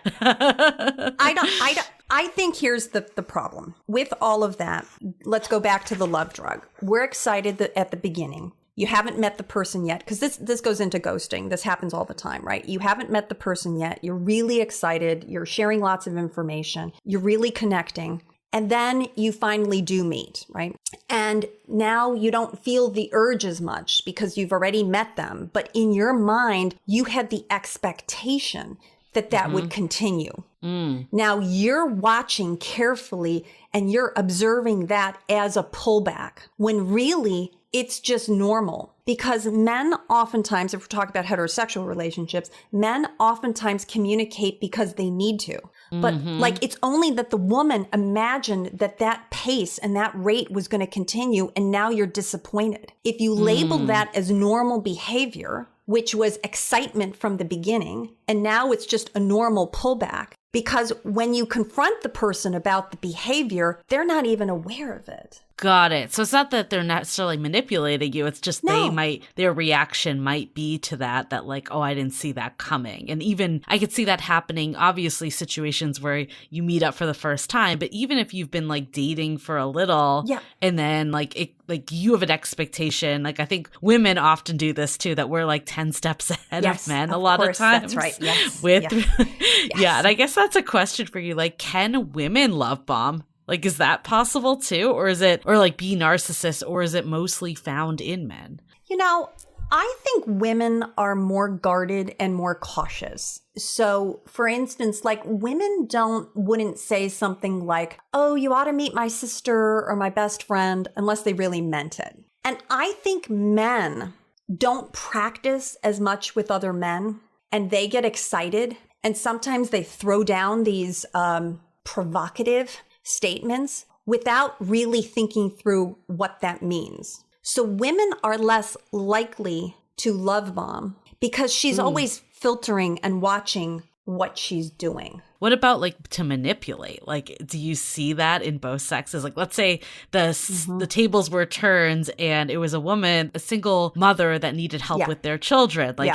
Speaker 4: I think here's the problem with all of that. Let's go back to the love drug. We're excited at the beginning. You haven't met the person yet, because this goes into ghosting. This happens all the time, right? You haven't met the person yet. You're really excited. You're sharing lots of information. You're really connecting. And then you finally do meet, right? And now you don't feel the urge as much because you've already met them. But in your mind, you had the expectation that would continue. Now you're watching carefully and you're observing that as a pullback when really it's just normal. Because men oftentimes, if we're talking about heterosexual relationships, men oftentimes communicate because they need to. But like, it's only that the woman imagined that that pace and that rate was going to continue, and now you're disappointed. If you label that as normal behavior, which was excitement from the beginning, and now it's just a normal pullback, because when you confront the person about the behavior, they're not even aware of it.
Speaker 1: Got it. So it's not that they're necessarily manipulating you. It's just their reaction might be to that like, oh, I didn't see that coming. And even I could see that happening, obviously situations where you meet up for the first time, but even if you've been like dating for a little and then like you have an expectation, like I think women often do this too, that we're like 10 steps ahead of men a lot of times.
Speaker 4: That's right. Yes.
Speaker 1: Yeah. And I guess that's a question for you. Like, can women love bomb? Like, is that possible too? Or like be narcissist, or is it mostly found in men?
Speaker 4: You know, I think women are more guarded and more cautious. So for instance, like women wouldn't say something like, oh, you ought to meet my sister or my best friend, unless they really meant it. And I think men don't practice as much with other men, and they get excited. And sometimes they throw down these provocative statements without really thinking through what that means. So women are less likely to love bomb because she's always filtering and watching what she's doing.
Speaker 1: What about like to manipulate? Like, do you see that in both sexes? Like, let's say the tables were turned and it was a single mother that needed help with their children. Like,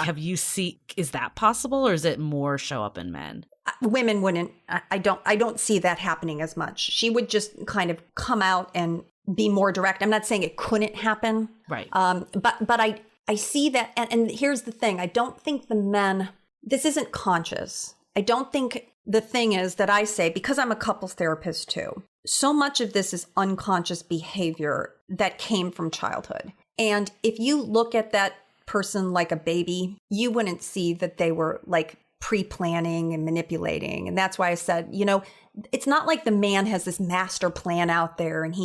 Speaker 1: is that possible, or is it more show up in men?
Speaker 4: Women wouldn't. I don't see that happening as much. She would just kind of come out and be more direct. I'm not saying it couldn't happen.
Speaker 1: Right.
Speaker 4: But I see that. And here's the thing. I don't think the men, this isn't conscious. I don't think the thing is that I say, because I'm a couples therapist too, so much of this is unconscious behavior that came from childhood. And if you look at that person like a baby, you wouldn't see that they were like pre-planning and manipulating. And that's why I said, you know, it's not like the man has this master plan out there and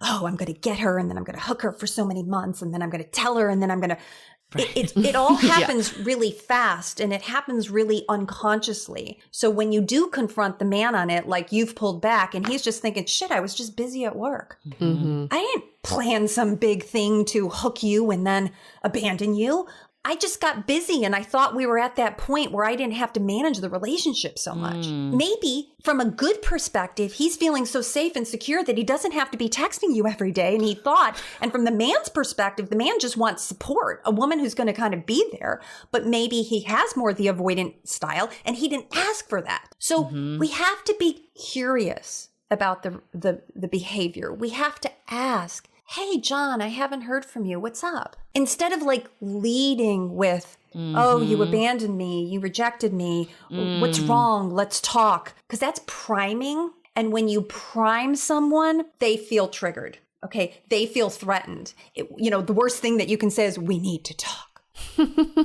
Speaker 4: I'm going to get her and then I'm going to hook her for so many months and then I'm going to tell her and then I'm going to, it all happens really fast and it happens really unconsciously. So when you do confront the man on it, like you've pulled back and he's just thinking, shit, I was just busy at work. I didn't plan some big thing to hook you and then abandon you. I just got busy and I thought we were at that point where I didn't have to manage the relationship so much. Maybe from a good perspective, he's feeling so safe and secure that he doesn't have to be texting you every day. And from the man's perspective, the man just wants support, a woman who's going to kind of be there, but maybe he has more of the avoidant style and he didn't ask for that. So we have to be curious about the behavior. We have to ask, hey, John, I haven't heard from you. What's up? Instead of like leading with, oh, you abandoned me. You rejected me. What's wrong? Let's talk. Because that's priming. And when you prime someone, they feel triggered. Okay. They feel threatened. The worst thing that you can say is, we need to talk.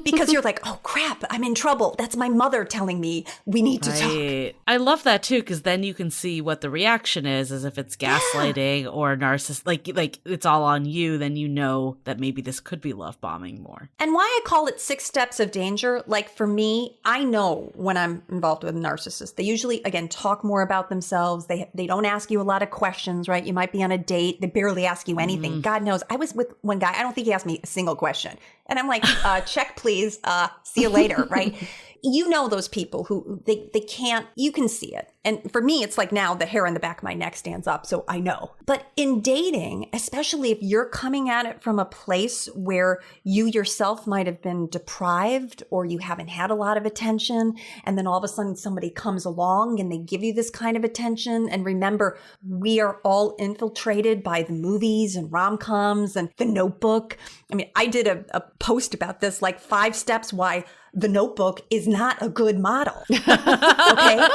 Speaker 4: Because you're like, oh crap, I'm in trouble. That's my mother telling me we need to talk.
Speaker 1: I love that too, because then you can see what the reaction is, as if it's gaslighting or narcissist, like it's all on you. Then you know that maybe this could be love bombing more.
Speaker 4: And why I call it 6 steps of danger. Like for me, I know when I'm involved with a narcissist, they usually again talk more about themselves. They don't ask you a lot of questions, right? You might be on a date, they barely ask you anything. God knows, I was with one guy, I don't think he asked me a single question. And I'm like, check, please. See you later, right? You know those people who they can't, you can see it. And for me, it's like now the hair on the back of my neck stands up, so I know. But in dating, especially if you're coming at it from a place where you yourself might have been deprived or you haven't had a lot of attention, and then all of a sudden somebody comes along and they give you this kind of attention. And remember, we are all infiltrated by the movies and rom-coms and The Notebook. I mean, I did a post about this, like 5 steps why The Notebook is not a good model. Okay?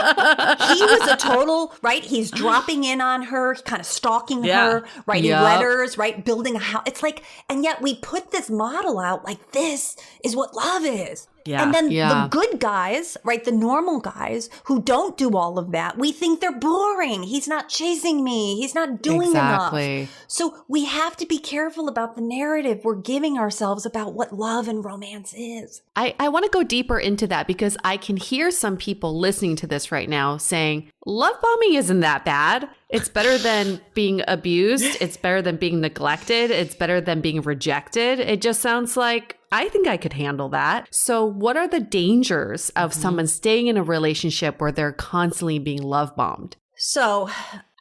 Speaker 4: He was a total, right? He's dropping in on her, kind of stalking her, writing letters, right? Building a house. It's like, and yet we put this model out like this is what love is.
Speaker 1: Yeah.
Speaker 4: And then
Speaker 3: Yeah.
Speaker 4: the good guys, right, the normal guys who don't do all of that, we think they're boring. He's not chasing me. He's not doing
Speaker 3: Exactly.
Speaker 4: enough. So we have to be careful about the narrative we're giving ourselves about what love and romance is.
Speaker 3: I want to go deeper into that because I can hear some people listening to this right now saying, love bombing isn't that bad. It's better than being abused. It's better than being neglected. It's better than being rejected. It just sounds like I think I could handle that. So what are the dangers of someone staying in a relationship where they're constantly being love bombed?
Speaker 4: So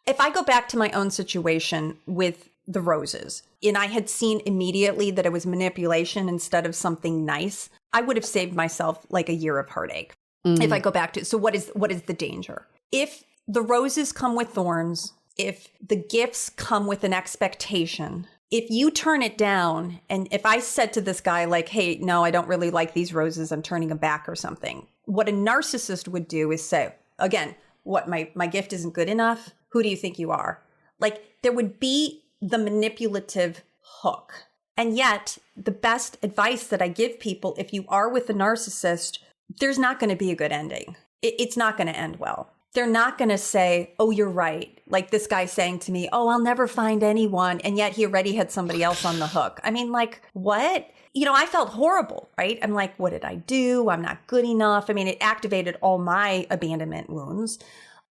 Speaker 4: if I go back to my own situation with the roses, and I had seen immediately that it was manipulation instead of something nice, I would have saved myself like a year of heartache. If I go back to, so what is the danger? If the roses come with thorns, if the gifts come with an expectation, if you turn it down, and if I said to this guy like, hey, no, I don't really like these roses, I'm turning them back or something, what a narcissist would do is say, again, what, my gift isn't good enough? Who do you think you are? Like, there would be the manipulative hook. And yet, the best advice that I give people, if you are with a narcissist, there's not going to be a good ending. It's not going to end well. They're not going to say, oh, you're right. Like this guy saying to me, oh, I'll never find anyone. And yet he already had somebody else on the hook. I mean, like, what? You know, I felt horrible, right? I'm like, what did I do? I'm not good enough. I mean, it activated all my abandonment wounds.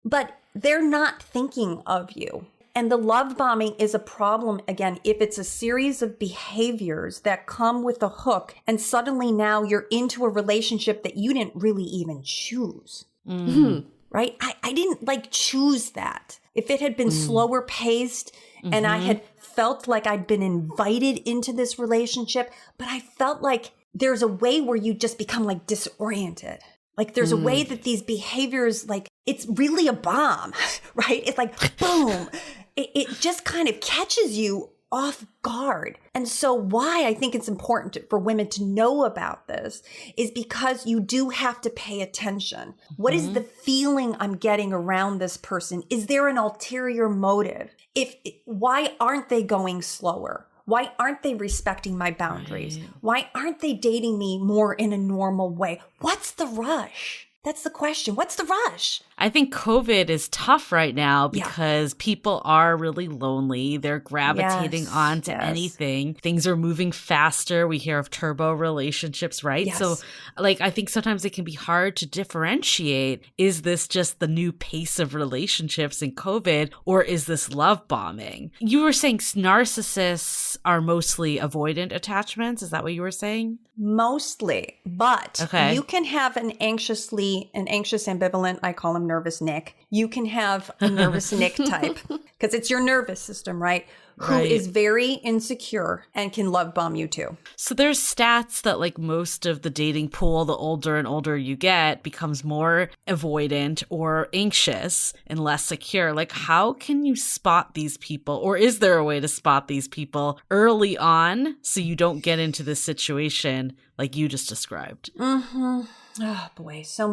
Speaker 4: But they're not thinking of you. And the love bombing is a problem, again, if it's a series of behaviors that come with a hook and suddenly now you're into a relationship that you didn't really even choose, right? I didn't like choose that. If it had been slower paced and I had felt like I'd been invited into this relationship, but I felt like there's a way where you just become like disoriented. Like there's a way that these behaviors, like it's really a bomb, right? It's like, boom. It just kind of catches you off guard. And so why I think it's important for women to know about this is because you do have to pay attention. What is the feeling I'm getting around this person? Is there an ulterior motive? Why aren't they going slower? Why aren't they respecting my boundaries?
Speaker 1: Right.
Speaker 4: Why aren't they dating me more in a normal way? What's the rush? That's the question. What's the rush?
Speaker 1: I think COVID is tough right now because people are really lonely. They're gravitating onto anything. Things are moving faster. We hear of turbo relationships, right?
Speaker 4: Yes.
Speaker 1: So like, I think sometimes it can be hard to differentiate. Is this just the new pace of relationships in COVID, or is this love bombing? You were saying narcissists are mostly avoidant attachments. Is that what you were saying?
Speaker 4: Mostly, but you can have an anxious ambivalent, I call him nervous Nick. You can have a nervous Nick type because it's your nervous system, right? Who is very insecure and can love bomb you too.
Speaker 1: So there's stats that like most of the dating pool, the older and older you get, becomes more avoidant or anxious and less secure. Like how can you spot these people, or is there a way to spot these people early on so you don't get into this situation like you just described?
Speaker 4: Oh boy, so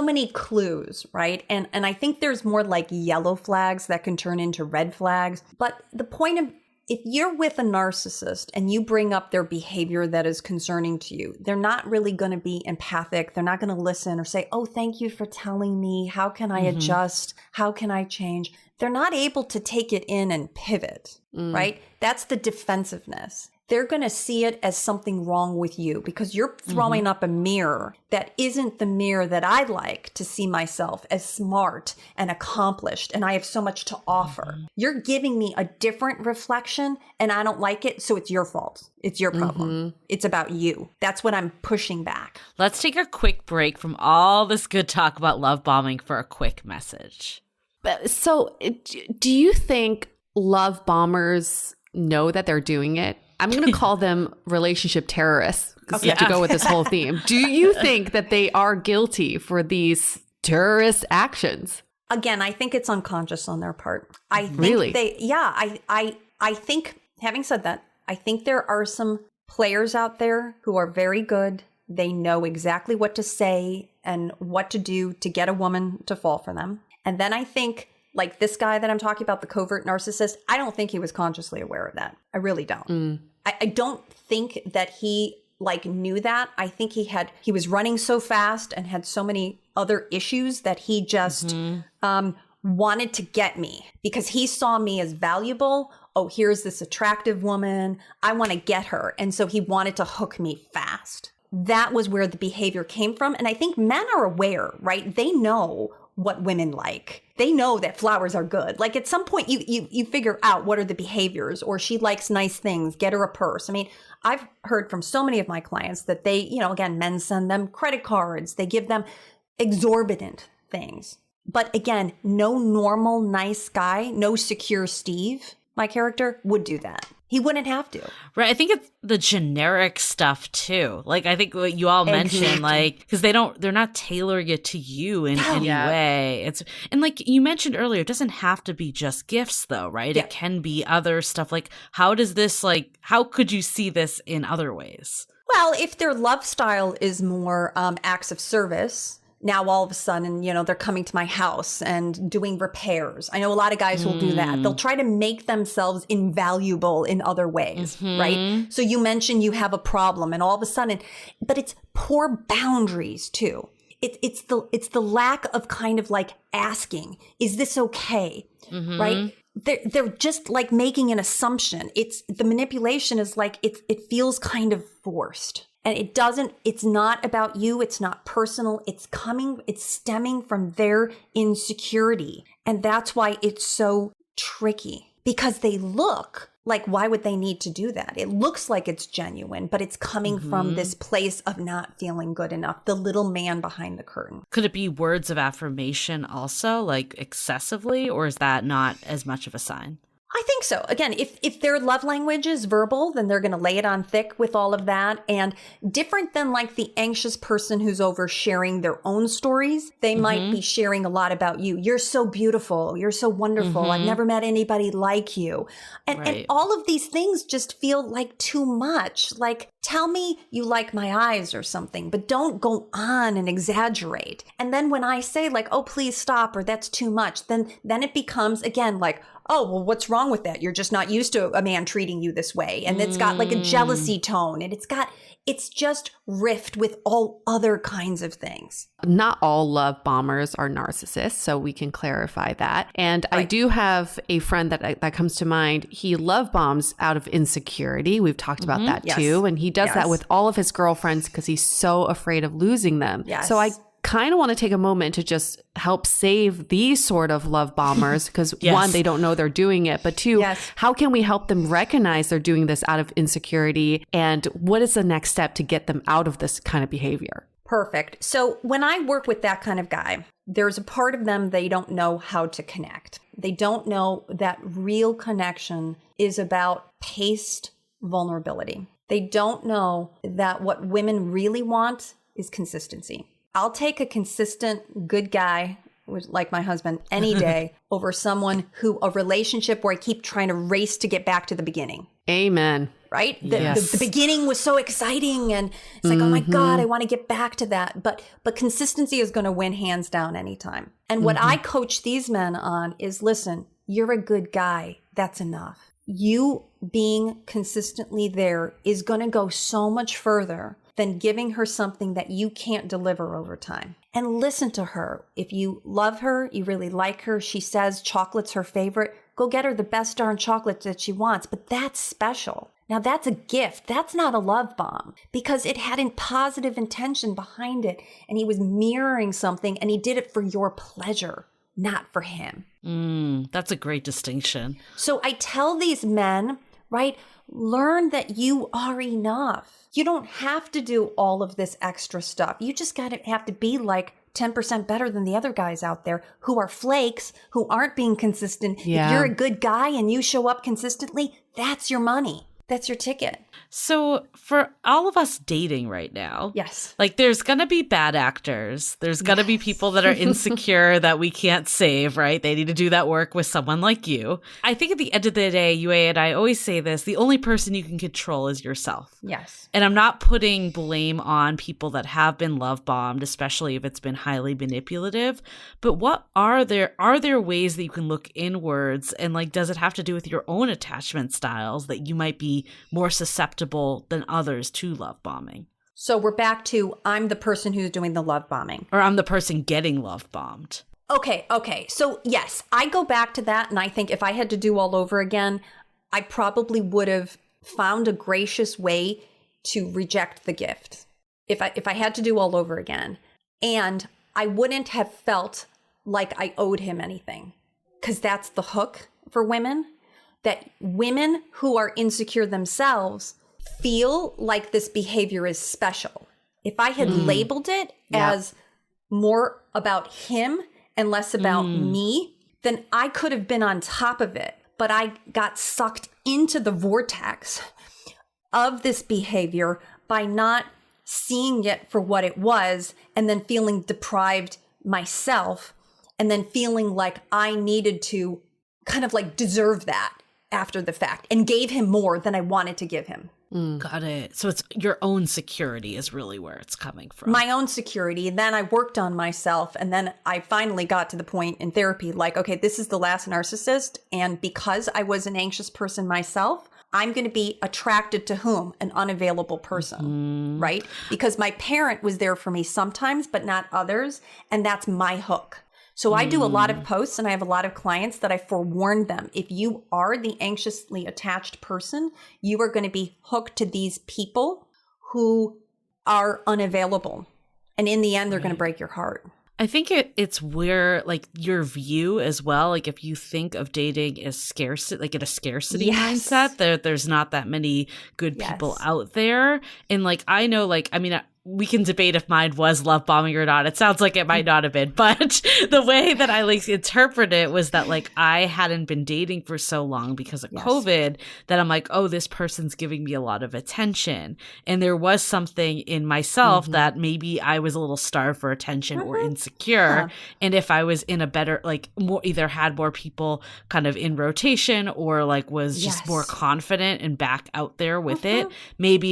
Speaker 4: many clues, right? And I think there's more like yellow flags that can turn into red flags. But the point of, if you're with a narcissist and you bring up their behavior that is concerning to you, they're not really going to be empathic. They're not going to listen or say, oh, thank you for telling me. How can I adjust? How can I change? They're not able to take it in and pivot, right? That's the defensiveness. They're going to see it as something wrong with you because you're throwing up a mirror that isn't the mirror that I like to see myself as smart and accomplished, and I have so much to offer. You're giving me a different reflection and I don't like it, so it's your fault. It's your problem. It's about you. That's what I'm pushing back.
Speaker 1: Let's take a quick break from all this good talk about love bombing for a quick message.
Speaker 3: So do you think love bombers know that they're doing it? I'm going to call them relationship terrorists to go with this whole theme. Do you think that they are guilty for these terrorist actions?
Speaker 4: Again, I think it's unconscious on their part. I think
Speaker 3: Really?
Speaker 4: I think, having said that, I think there are some players out there who are very good. They know exactly what to say and what to do to get a woman to fall for them. And then I think, like this guy that I'm talking about, the covert narcissist, I don't think he was consciously aware of that. I really don't. I don't think that he like knew that. I think he was running so fast and had so many other issues that he just wanted to get me because he saw me as valuable. Oh, here's this attractive woman. I want to get her. And so he wanted to hook me fast. That was where the behavior came from. And I think men are aware, right? They know what women like. They know that flowers are good. Like at some point you figure out what are the behaviors, or she likes nice things, get her a purse. I mean, I've heard from so many of my clients that they, again, men send them credit cards. They give them exorbitant things. But again, no normal, nice guy, no secure Steve, my character, would do that. He wouldn't have to.
Speaker 1: Right. I think it's the generic stuff too. Like I think what you all mentioned, like, because they're not tailoring it to you in any way. And like you mentioned earlier, it doesn't have to be just gifts though, right? Yeah. It can be other stuff. Like how could you see this in other ways?
Speaker 4: Well, if their love style is more acts of service, now all of a sudden, they're coming to my house and doing repairs. I know a lot of guys will do that. They'll try to make themselves invaluable in other ways, right? So you mentioned you have a problem and all of a sudden, but it's poor boundaries too. It's the lack of kind of like asking, is this okay? Right? They're just like making an assumption. It's the manipulation is like, it feels kind of forced. And it's not about you. It's not personal. It's stemming from their insecurity. And that's why it's so tricky because they look like, why would they need to do that? It looks like it's genuine, but it's coming from this place of not feeling good enough. The little man behind the curtain.
Speaker 1: Could it be words of affirmation also, like excessively, or is that not as much of a sign?
Speaker 4: I think so. Again, if their love language is verbal, then they're going to lay it on thick with all of that. And different than like the anxious person who's oversharing their own stories, they might be sharing a lot about you. You're so beautiful. You're so wonderful. I've never met anybody like you. And all of these things just feel like too much. Like, tell me you like my eyes or something, but don't go on and exaggerate. And then when I say like, oh, please stop, or that's too much, then it becomes again like, oh, well, what's wrong with that? You're just not used to a man treating you this way. And it's got like a jealousy tone, and it's just rift with all other kinds of things.
Speaker 3: Not all love bombers are narcissists, so we can clarify that. And I do have a friend that comes to mind. He love bombs out of insecurity. We've talked about that too. And he does that with all of his girlfriends because he's so afraid of losing them.
Speaker 4: Yes.
Speaker 3: So I kind of want to take a moment to just help save these sort of love bombers because one, they don't know they're doing it, but two, how can we help them recognize they're doing this out of insecurity, and what is the next step to get them out of this kind of behavior?
Speaker 4: Perfect. So when I work with that kind of guy, there's a part of them they don't know how to connect. They don't know that real connection is about paced vulnerability. They don't know that what women really want is consistency. I'll take a consistent good guy, like my husband, any day over someone a relationship where I keep trying to race to get back to the beginning.
Speaker 3: Amen.
Speaker 4: Right? The beginning was so exciting and it's like, oh my God, I want to get back to that. But consistency is going to win hands down anytime. And what I coach these men on is, listen, you're a good guy. That's enough. You being consistently there is going to go so much further than giving her something that you can't deliver over time. And listen to her. If you love her, you really like her, she says chocolate's her favorite, go get her the best darn chocolate that she wants. But that's special. Now that's a gift. That's not a love bomb because it had a positive intention behind it. And he was mirroring something and he did it for your pleasure, not for him.
Speaker 1: That's a great distinction.
Speaker 4: So I tell these men, right, learn that you are enough. You don't have to do all of this extra stuff. You just have to be like 10% better than the other guys out there who are flakes, who aren't being consistent.
Speaker 3: Yeah.
Speaker 4: If you're a good guy and you show up consistently, that's your money. That's your ticket.
Speaker 1: So for all of us dating right now,
Speaker 4: yes,
Speaker 1: like there's going to be bad actors. There's going to be people that are insecure that we can't save, right? They need to do that work with someone like you. I think at the end of the day, Yue and I always say this, the only person you can control is yourself.
Speaker 4: Yes.
Speaker 1: And I'm not putting blame on people that have been love bombed, especially if it's been highly manipulative. But what are there ways that you can look inwards, and like, does it have to do with your own attachment styles that you might be be more susceptible than others to love bombing.
Speaker 4: So we're back to I'm the person who's doing the love bombing.
Speaker 1: Or I'm the person getting love bombed.
Speaker 4: Okay. So yes, I go back to that. And I think if I had to do all over again, I probably would have found a gracious way to reject the gift. If I had to do all over again. And I wouldn't have felt like I owed him anything. Because that's the hook for women. That women who are insecure themselves feel like this behavior is special. If I had labeled it as more about him and less about me, then I could have been on top of it. But I got sucked into the vortex of this behavior by not seeing it for what it was and then feeling deprived myself and then feeling like I needed to kind of like deserve that after the fact and gave him more than I wanted to give him.
Speaker 1: Got it. So it's your own security is really where it's coming from.
Speaker 4: My own security. Then I worked on myself. And then I finally got to the point in therapy, like, okay, this is the last narcissist. And because I was an anxious person myself, I'm going to be attracted to whom? An unavailable person, right? Because my parent was there for me sometimes, but not others. And that's my hook. So I do a lot of posts and I have a lot of clients that I forewarn them. If you are the anxiously attached person, you are going to be hooked to these people who are unavailable. And in the end, they're going to break your heart.
Speaker 1: I think it's where like your view as well. Like if you think of dating as scarcity, like in a scarcity mindset, there's not that many good people out there. And like, I know, like, I mean, we can debate if mine was love bombing or not. It sounds like it might not have been, but the way that I like interpret it was that like I hadn't been dating for so long because of COVID that I'm like, oh, this person's giving me a lot of attention. And there was something in myself that maybe I was a little starved for attention or insecure. And if I was in a better, like more, either had more people kind of in rotation or like was just more confident and back out there with it, maybe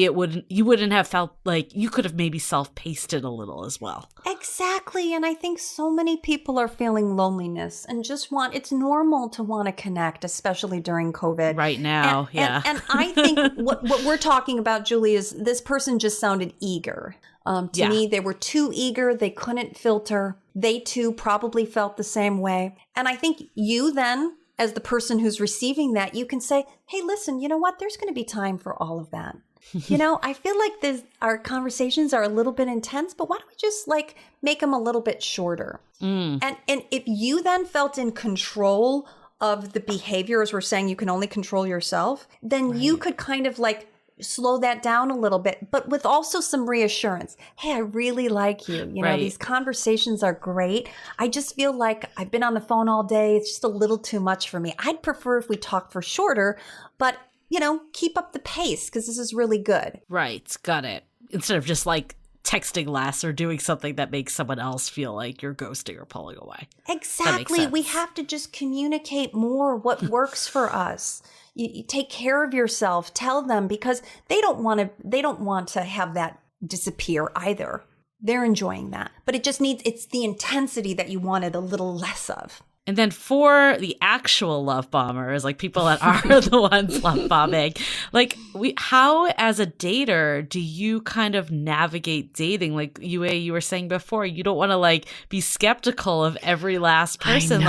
Speaker 1: you wouldn't have felt like you could have maybe self-paced it a little as well.
Speaker 4: Exactly. And I think so many people are feeling loneliness and just it's normal to want to connect, especially during COVID.
Speaker 1: Right now,
Speaker 4: And I think what we're talking about, Julie, is this person just sounded eager. To me, they were too eager. They couldn't filter. They too probably felt the same way. And I think you then, as the person who's receiving that, you can say, hey, listen, you know what? There's going to be time for all of that. You know, I feel like our conversations are a little bit intense, but why don't we just like make them a little bit shorter? And if you then felt in control of the behavior, as we're saying, you can only control yourself, then you could kind of like slow that down a little bit, but with also some reassurance. Hey, I really like you. You know, these conversations are great. I just feel like I've been on the phone all day. It's just a little too much for me. I'd prefer if we talked for shorter, but you know, keep up the pace because this is really good.
Speaker 1: Right. Got it. Instead of just like texting less or doing something that makes someone else feel like you're ghosting or pulling away.
Speaker 4: Exactly. We have to just communicate more what works for us. You take care of yourself. Tell them because they don't want to have that disappear either. They're enjoying that. But it's the intensity that you wanted a little less of.
Speaker 1: And then for the actual love bombers, like people that are the ones love bombing, like how as a dater do you kind of navigate dating? Like you were saying before, you don't want to like be skeptical of every last person.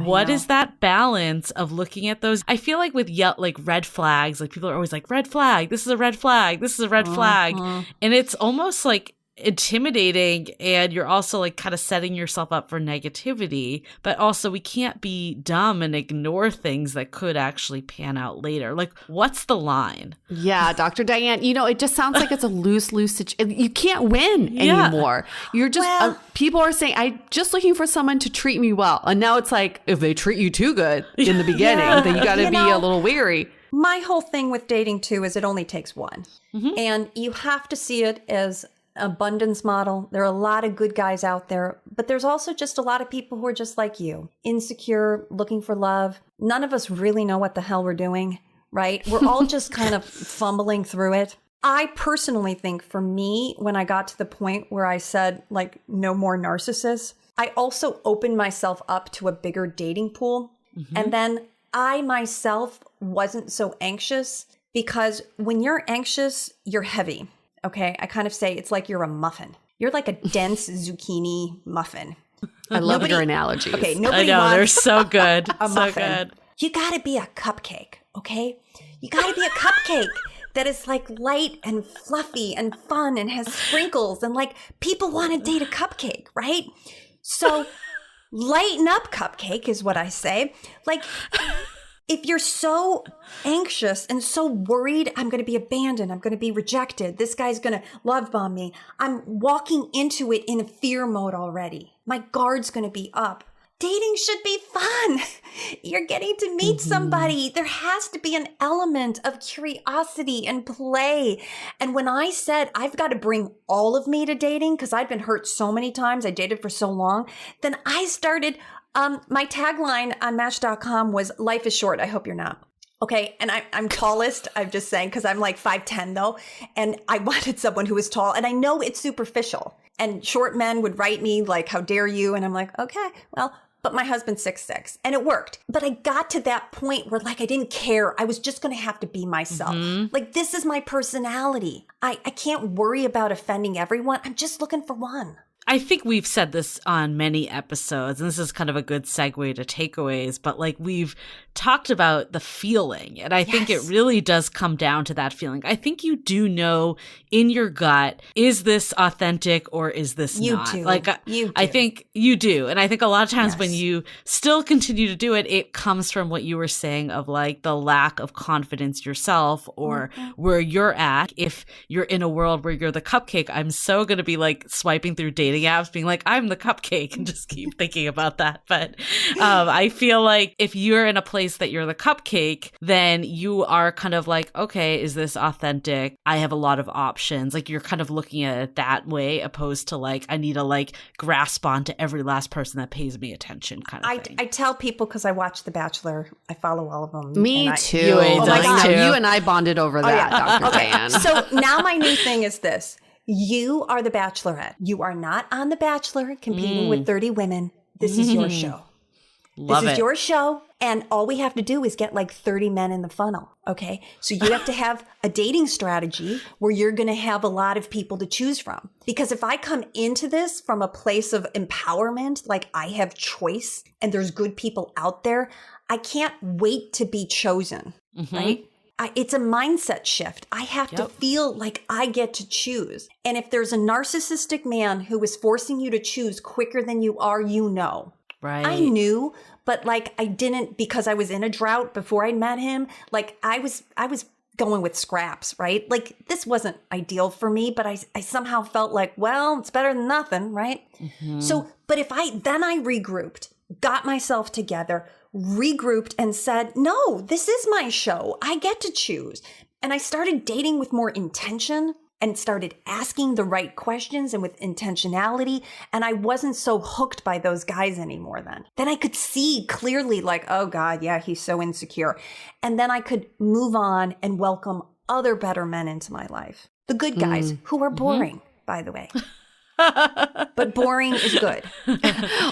Speaker 1: What is that balance of looking at those? I feel like with like red flags, like people are always like, red flag, this is a red flag, this is a red flag. And it's almost like intimidating, and you're also like kind of setting yourself up for negativity, but also we can't be dumb and ignore things that could actually pan out later. Like, what's the line?
Speaker 3: Yeah, Dr. Diane, you know, it just sounds like it's a loose situation. You can't win anymore. You're just people are saying, I'm just looking for someone to treat me well, and now it's like if they treat you too good in the beginning, then you got to be a little weary.
Speaker 4: My whole thing with dating too is it only takes one, and you have to see it as abundance model. There are a lot of good guys out there, but there's also just a lot of people who are just like you, insecure, looking for love. None of us really know what the hell we're doing, right? We're all just kind of fumbling through it. I personally think for me, when I got to the point where I said like no more narcissists, I also opened myself up to a bigger dating pool. And then I myself wasn't so anxious because when you're anxious, you're heavy. Okay. I kind of say it's like you're a muffin. You're like a dense zucchini muffin.
Speaker 3: I love your analogies.
Speaker 4: Okay.
Speaker 1: I
Speaker 4: Nobody
Speaker 1: know, they're
Speaker 4: wants
Speaker 1: so good.
Speaker 4: a
Speaker 1: So
Speaker 4: muffin.
Speaker 1: good.
Speaker 4: You got to be a cupcake. Okay. You got to be a cupcake that is like light and fluffy and fun and has sprinkles, and like people want to date a cupcake, right? So lighten up, cupcake, is what I say. Like, if you're so anxious and so worried, I'm going to be abandoned, I'm going to be rejected, this guy's going to love bomb me, I'm walking into it in a fear mode already. My guard's going to be up. Dating should be fun. You're getting to meet somebody. There has to be an element of curiosity and play. And when I said I've got to bring all of me to dating, because I'd been hurt so many times, I dated for so long, then I started, my tagline on Match.com was, life is short, I hope you're not. Okay, and I'm tallest, I'm just saying, because I'm like 5'10" though, and I wanted someone who was tall, and I know it's superficial. And short men would write me like, how dare you? And I'm like, okay, well, but my husband's 6'6", and it worked. But I got to that point where like I didn't care. I was just going to have to be myself. Like, this is my personality. I can't worry about offending everyone. I'm just looking for one.
Speaker 1: I think we've said this on many episodes, and this is kind of a good segue to takeaways, but like we've talked about the feeling, and I think it really does come down to that feeling. I think you do know in your gut, is this authentic or is this not?
Speaker 4: Do.
Speaker 1: Like,
Speaker 4: You do.
Speaker 1: I think you do. And I think a lot of times when you still continue to do it, it comes from what you were saying of like the lack of confidence yourself or where you're at. If you're in a world where you're the cupcake, I'm so going to be like swiping through dating apps being like, I'm the cupcake, and just keep thinking about that. But I feel like if you're in a place that you're the cupcake, then you are kind of like, okay, is this authentic? I have a lot of options. Like, you're kind of looking at it that way, opposed to like, I need to like grasp onto every last person that pays me attention kind of thing.
Speaker 4: I tell people, because I watch The Bachelor, I follow all of them.
Speaker 3: Me
Speaker 4: too.
Speaker 3: You
Speaker 1: too.
Speaker 3: and I bonded over that, Dr. Diane.
Speaker 4: So now my new thing is this. You are the Bachelorette. You are not on The Bachelor competing with 30 women. This is your show.
Speaker 1: Love
Speaker 4: This
Speaker 1: it.
Speaker 4: is your show, and all we have to do is get like 30 men in the funnel, okay? So you have to have a dating strategy where you're going to have a lot of people to choose from. Because if I come into this from a place of empowerment, like I have choice and there's good people out there, I can't wait to be chosen, right? It's a mindset shift. I have to feel like I get to choose. And if there's a narcissistic man who is forcing you to choose quicker than you are, you know.
Speaker 1: Right.
Speaker 4: I knew, but like I didn't, because I was in a drought before I met him. Like I was going with scraps, right? Like this wasn't ideal for me, but I somehow felt like, well, it's better than nothing, right? So, but I regrouped, got myself together, regrouped and said, no, this is my show. I get to choose. And I started dating with more intention and started asking the right questions and with intentionality. And I wasn't so hooked by those guys anymore then. Then I could see clearly like, oh God, yeah, he's so insecure. And then I could move on and welcome other better men into my life. The good guys who are boring, by the way. But boring is good.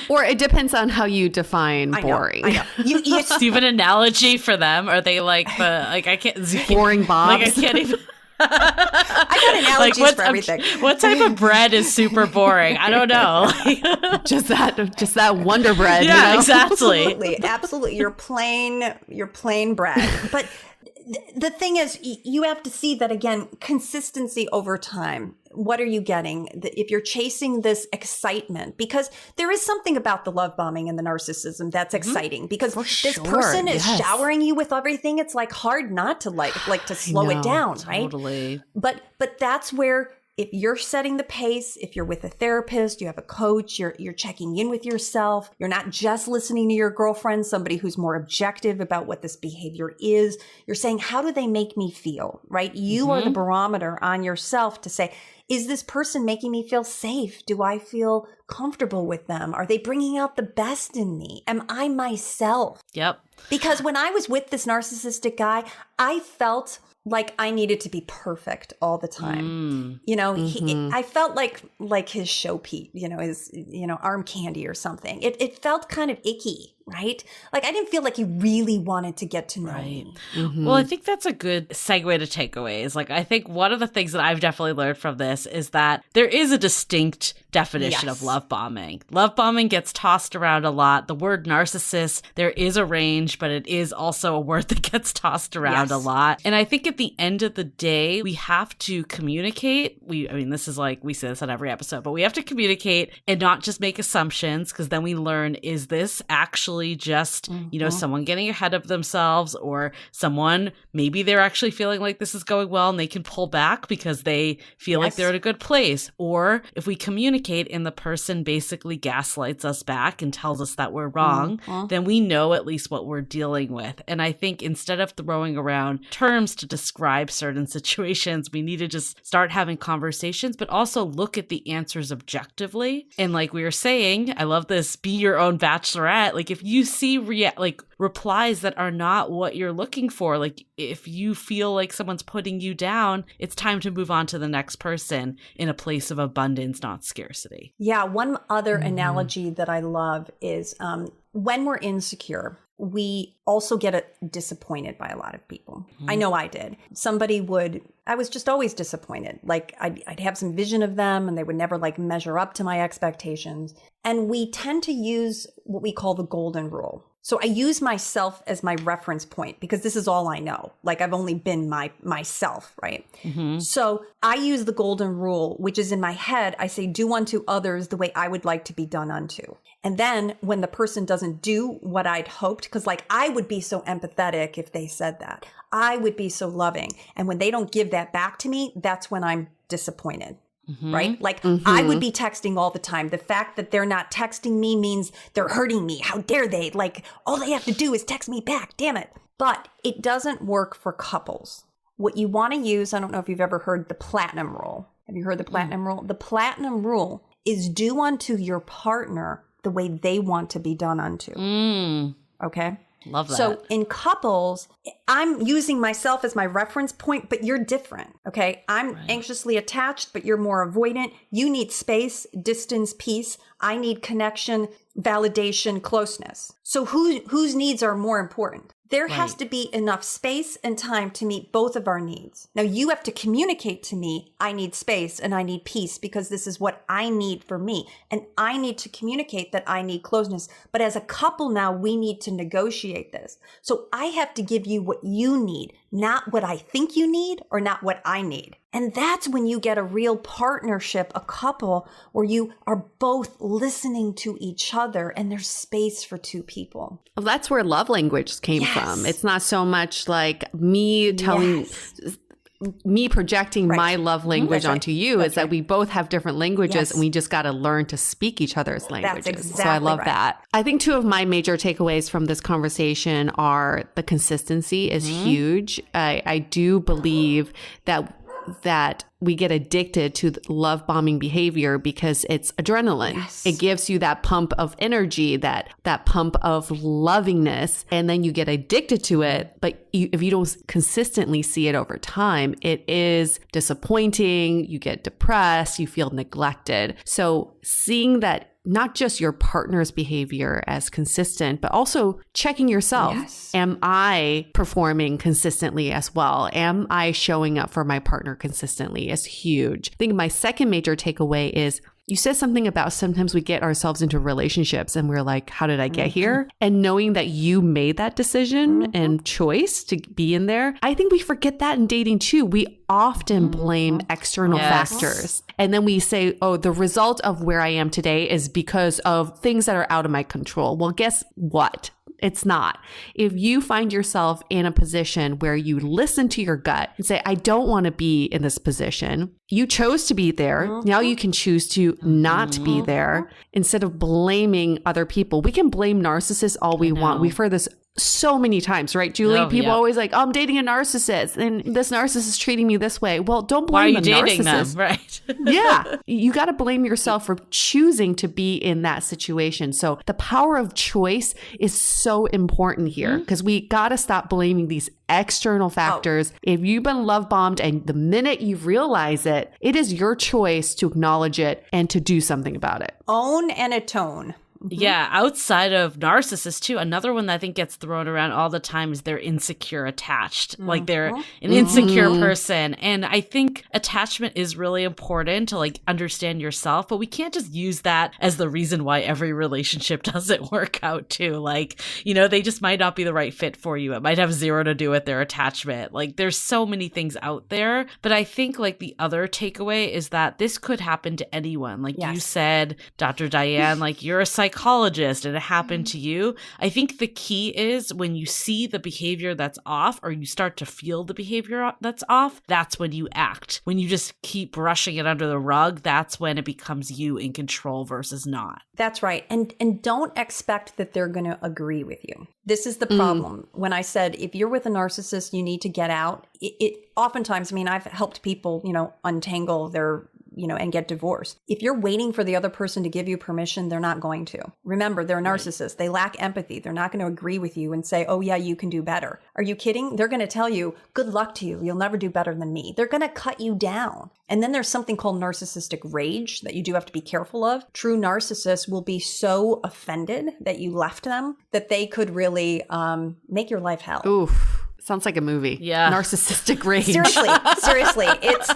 Speaker 3: Or it depends on how you define boring.
Speaker 4: I know. You
Speaker 1: Do you have an analogy for them? Are they like the, like I can't,
Speaker 3: Boring Bobs.
Speaker 1: like I can't even.
Speaker 4: I got analogies for everything.
Speaker 1: What type of bread is super boring? I don't know.
Speaker 3: just that Wonder Bread.
Speaker 1: Yeah,
Speaker 3: you know?
Speaker 1: exactly.
Speaker 4: Absolutely. You're plain bread. But the thing is, you have to see that again, consistency over time. What are you getting? If you're chasing this excitement, because there is something about the love bombing and the narcissism that's exciting, because this person is showering you with everything. It's like hard not to like to slow it down, right?
Speaker 1: Totally.
Speaker 4: But that's where, if you're setting the pace, if you're with a therapist, you have a coach, you're checking in with yourself, you're not just listening to your girlfriend, somebody who's more objective about what this behavior is. You're saying, how do they make me feel, right? You are the barometer on yourself to say, is this person making me feel safe? Do I feel comfortable with them? Are they bringing out the best in me? Am I myself?
Speaker 1: Yep.
Speaker 4: Because when I was with this narcissistic guy, I felt like I needed to be perfect all the time. You know, I felt like his show Pete, his, arm candy or something. It felt kind of icky, right? Like I didn't feel like he really wanted to get to know me.
Speaker 1: Well, I think that's a good segue to takeaways. Like, I think one of the things that I've definitely learned from this is that there is a distinct definition of love bombing. Love bombing gets tossed around a lot. The word narcissist, there is a range, but it is also a word that gets tossed around a lot. And I think at the end of the day, we have to communicate. This is like, we say this on every episode, but we have to communicate and not just make assumptions, because then we learn, is this actually just, someone getting ahead of themselves, or someone, maybe they're actually feeling like this is going well and they can pull back because they feel like they're in a good place. Or if we communicate and the person basically gaslights us back and tells us that we're wrong, then we know at least what we're dealing with. And I think instead of throwing around terms to describe certain situations, we need to just start having conversations, but also look at the answers objectively. And like we were saying, I love this, be your own bachelorette. Like if you see replies that are not what you're looking for, like if you feel like someone's putting you down, it's time to move on to the next person in a place of abundance, not scarcity.
Speaker 4: Yeah. One other analogy that I love is when we're insecure, we also get disappointed by a lot of people. I know I did. I was just always disappointed. Like I'd have some vision of them and they would never like measure up to my expectations. And we tend to use what we call the golden rule. So I use myself as my reference point because this is all I know. Like I've only been myself, right? So I use the golden rule, which is in my head. I say, do unto others the way I would like to be done unto. And then when the person doesn't do what I'd hoped, because like I would be so empathetic if they said that. I would be so loving. And when they don't give that back to me, that's when I'm disappointed. Right? Like I would be texting all the time. The fact that they're not texting me means they're hurting me. How dare they? Like all they have to do is text me back. Damn it. But it doesn't work for couples. What you want to use, I don't know if you've ever heard the platinum rule. Have you heard the platinum rule? The platinum rule is do unto your partner the way they want to be done unto. Okay?
Speaker 1: Love that.
Speaker 4: So in couples, I'm using myself as my reference point, but you're different. Okay. I'm anxiously attached, but you're more avoidant. You need space, distance, peace. I need connection, validation, closeness. So whose needs are more important? There has to be enough space and time to meet both of our needs. Now you have to communicate to me, I need space and I need peace because this is what I need for me. And I need to communicate that I need closeness. But as a couple now, we need to negotiate this. So I have to give you what you need, not what I think you need or not what I need. And that's when you get a real partnership, a couple where you are both listening to each other and there's space for two people.
Speaker 3: Well, that's where love language came from. It's not so much like me telling, me projecting my love language onto you. It's that we both have different languages and we just got to learn to speak each other's languages.
Speaker 4: That's exactly
Speaker 3: so I love that. I think two of my major takeaways from this conversation are the consistency is huge. I do believe that we get addicted to love bombing behavior because it's adrenaline. It gives you that pump of energy, that pump of lovingness, and then you get addicted to it. But if you don't consistently see it over time, it is disappointing. You get depressed. You feel neglected. So seeing that not just your partner's behavior as consistent, but also checking yourself. Am I performing consistently as well? Am I showing up for my partner consistently? Is huge. I think my second major takeaway is you said something about sometimes we get ourselves into relationships and we're like, how did I get here? And knowing that you made that decision and choice to be in there, I think we forget that in dating too. We often blame external factors. And then we say, oh, the result of where I am today is because of things that are out of my control. Well, guess what? It's not. If you find yourself in a position where you listen to your gut and say, I don't want to be in this position. You chose to be there. Now you can choose to not be there instead of blaming other people. We can blame narcissists all we want. We've heard this so many times, right, Julie? People always like, oh, I'm dating a narcissist and this narcissist is treating me this way. Well, don't blame the narcissist. Why are you dating them? Right. You got to blame yourself for choosing to be in that situation. So the power of choice is so important here because we got to stop blaming these external factors. If you've been love bombed and the minute you realize it, it is your choice to acknowledge it and to do something about it.
Speaker 4: Own and atone.
Speaker 1: Yeah, outside of narcissists too, another one that I think gets thrown around all the time is they're insecure attached. Like they're an insecure person. And I think attachment is really important to like understand yourself, but we can't just use that as the reason why every relationship doesn't work out too. Like, you know, they just might not be the right fit for you. It might have zero to do with their attachment. Like there's so many things out there. But I think like the other takeaway is that this could happen to anyone. Like you said, Dr. Diane, like you're a psychologist and it happened to you. I think the key is when you see the behavior that's off or you start to feel the behavior that's off, that's when you act. When you just keep brushing it under the rug, that's when it becomes you in control versus not.
Speaker 4: That's right. And don't expect that they're going to agree with you. This is the problem. When I said, if you're with a narcissist, you need to get out. It oftentimes, I mean, I've helped people, you know, untangle their, you know, and get divorced. If you're waiting for the other person to give you permission, they're not going to. Remember, they're a narcissist. They lack empathy. They're not going to agree with you and say, oh yeah, you can do better. Are you kidding? They're going to tell you, good luck to you. You'll never do better than me. They're going to cut you down. And then there's something called narcissistic rage that you do have to be careful of. True narcissists will be so offended that you left them that they could really make your life hell.
Speaker 3: Oof. Sounds like a movie.
Speaker 1: Yeah.
Speaker 3: Narcissistic rage.
Speaker 4: Seriously,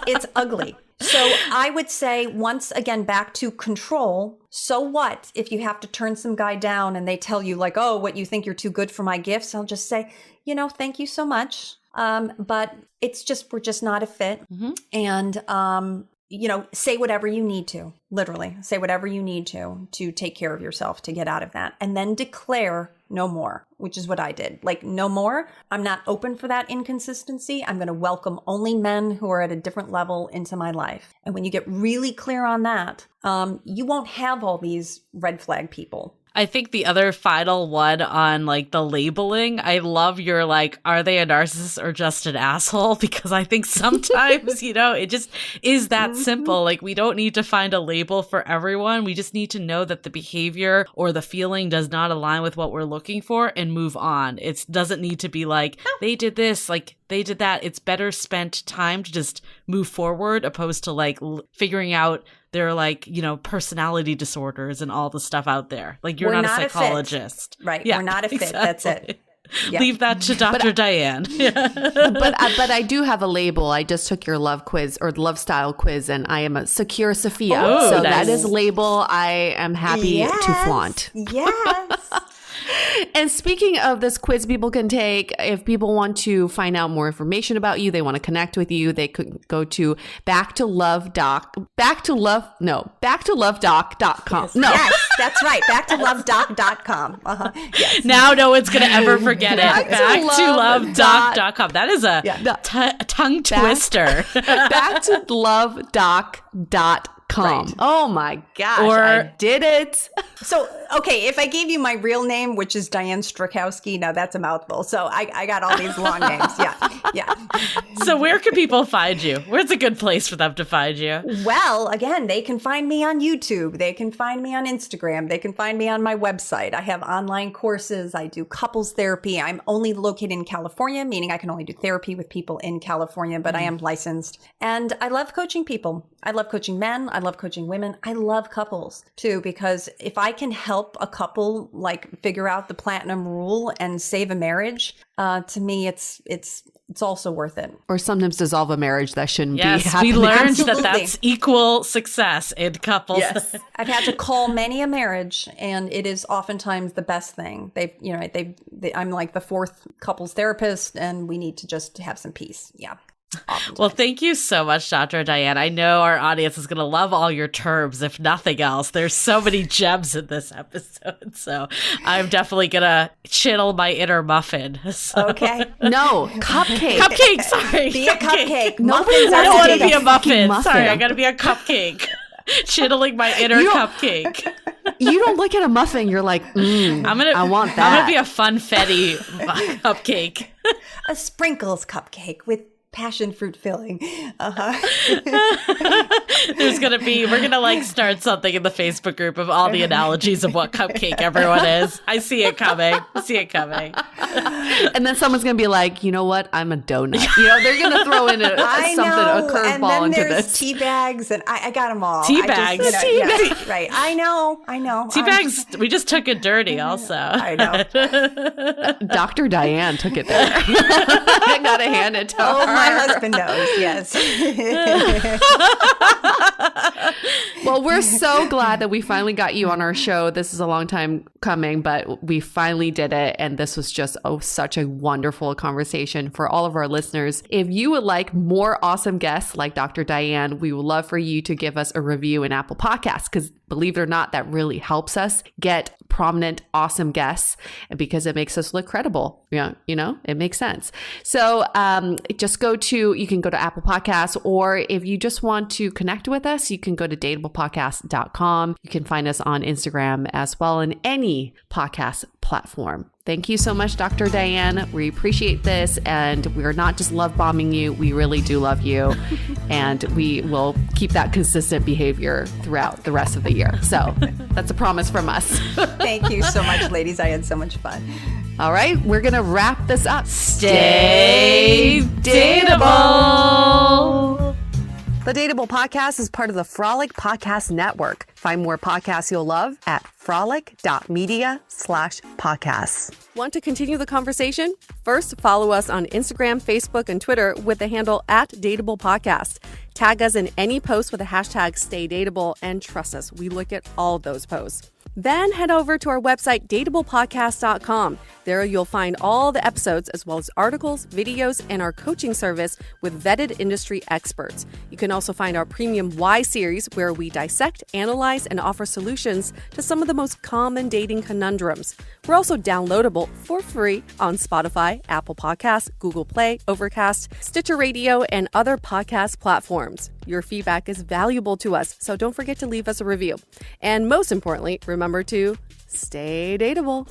Speaker 4: it's ugly. So I would say, once again, back to control. So what if you have to turn some guy down and they tell you like, oh, what, you think you're too good for my gifts? I'll just say, you know, thank you so much. But it's just, we're just not a fit. And, you know, say whatever you need to, literally say whatever you need to take care of yourself, to get out of that, and then declare no more, which is what I did. Like, no more. I'm not open for that inconsistency. I'm going to welcome only men who are at a different level into my life. And when you get really clear on that, you won't have all these red flag people.
Speaker 1: I think the other final one on like the labeling, I love your like, are they a narcissist or just an asshole? Because I think sometimes, you know, it just is that simple. Like we don't need to find a label for everyone. We just need to know that the behavior or the feeling does not align with what we're looking for and move on. It doesn't need to be like, they did this, like they did that. It's better spent time to just move forward opposed to like figuring out their like, you know, personality disorders and all the stuff out there. Like you're not a psychologist.
Speaker 4: Right. Yeah, we're not a fit. Exactly. That's it.
Speaker 1: Yeah. Leave that to Dr. Diane.
Speaker 3: But I do have a label. I just took your love quiz or love style quiz, and I am a secure Sophia.
Speaker 1: Oh,
Speaker 3: so
Speaker 1: nice.
Speaker 3: That is a label I am happy to flaunt.
Speaker 4: Yes.
Speaker 3: And speaking of this quiz people can take, if people want to find out more information about you, they want to connect with you, they could go to backtolovedoc.com.
Speaker 4: Yes.
Speaker 3: No.
Speaker 4: Yes, that's right. Backtolovedoc.com. Yes.
Speaker 1: Now no one's going to ever forget it. Backtolovedoc.com. That is a tongue twister.
Speaker 3: Backtolovedoc.com.
Speaker 4: Right.
Speaker 3: Oh my gosh, I did it.
Speaker 4: So, okay, if I gave you my real name, which is Diane Strakowski, now that's a mouthful. So I got all these long names. Yeah.
Speaker 1: So where can people find you? Where's a good place for them to find you?
Speaker 4: Well, again, they can find me on YouTube. They can find me on Instagram. They can find me on my website. I have online courses. I do couples therapy. I'm only located in California, meaning I can only do therapy with people in California, but I am licensed. And I love coaching people. I love coaching men. I love coaching women. I love couples too, because if I can help a couple like figure out the platinum rule and save a marriage, to me, it's also worth it.
Speaker 3: Or sometimes dissolve a marriage that shouldn't be
Speaker 1: happening.
Speaker 3: happening.
Speaker 1: We learned that that's equal success in couples.
Speaker 4: Yes. I've had to call many a marriage, and it is oftentimes the best thing. I'm like the fourth couples therapist, and we need to just have some peace. Yeah. Oftentimes.
Speaker 1: Well, thank you so much, Dr. Diane. I know our audience is going to love all your terms, if nothing else. There's so many gems in this episode. So I'm definitely going to channel my inner muffin. So.
Speaker 4: Okay.
Speaker 3: No, cupcake.
Speaker 1: Cupcake, sorry.
Speaker 4: Be a cupcake.
Speaker 3: Muffins
Speaker 1: I don't want to
Speaker 3: to
Speaker 1: be a muffin.
Speaker 3: muffin.
Speaker 1: Sorry, I got to be a cupcake. Channeling my inner cupcake.
Speaker 3: You don't look at a muffin, you're like, I want that.
Speaker 1: I'm going to be a funfetti cupcake.
Speaker 4: A sprinkles cupcake with passion fruit filling.
Speaker 1: We're gonna like start something in the Facebook group of all the analogies of what cupcake everyone is. I see it coming.
Speaker 3: And then someone's gonna be like, you know what? I'm a donut. They're gonna throw in a curveball into this.
Speaker 4: Tea bags, and I got them all.
Speaker 1: Tea bags.
Speaker 4: Right. I know.
Speaker 1: Tea bags. We just took it dirty. Also,
Speaker 4: I know.
Speaker 3: Dr. Diane took it there. I gotta hand it to her.
Speaker 4: Oh, my husband knows. Yes.
Speaker 3: Well, we're so glad that we finally got you on our show. This is a long time coming, but we finally did it. And this was just such a wonderful conversation for all of our listeners. If you would like more awesome guests like Dr. Diane, we would love for you to give us a review in Apple Podcasts, because believe it or not, that really helps us get prominent, awesome guests, because it makes us look credible. It makes sense. So you can go to Apple Podcasts, or if you just want to connect with us, you can go to dateablepodcast.com. You can find us on Instagram as well, in any podcast platform. Thank you so much, Dr. Diane. We appreciate this, and we're not just love bombing you. We really do love you, and we will keep that consistent behavior throughout the rest of the year. So that's a promise from us.
Speaker 4: Thank you so much, ladies. I had so much fun.
Speaker 3: All right, we're going to wrap this up.
Speaker 1: Stay dateable.
Speaker 3: The Dateable Podcast is part of the Frolic Podcast Network. Find more podcasts you'll love at frolic.media/podcasts. Want to continue the conversation? First, follow us on Instagram, Facebook, and Twitter with the handle @DateablePodcast. Tag us in any post with the hashtag StayDateable, and trust us, we look at all those posts. Then head over to our website, dateablepodcast.com. There you'll find all the episodes, as well as articles, videos, and our coaching service with vetted industry experts. You can also find our premium Why series, where we dissect, analyze, and offer solutions to some of the most common dating conundrums. We're also downloadable for free on Spotify, Apple Podcasts, Google Play, Overcast, Stitcher Radio, and other podcast platforms. Your feedback is valuable to us, so don't forget to leave us a review. And most importantly, remember to stay dateable.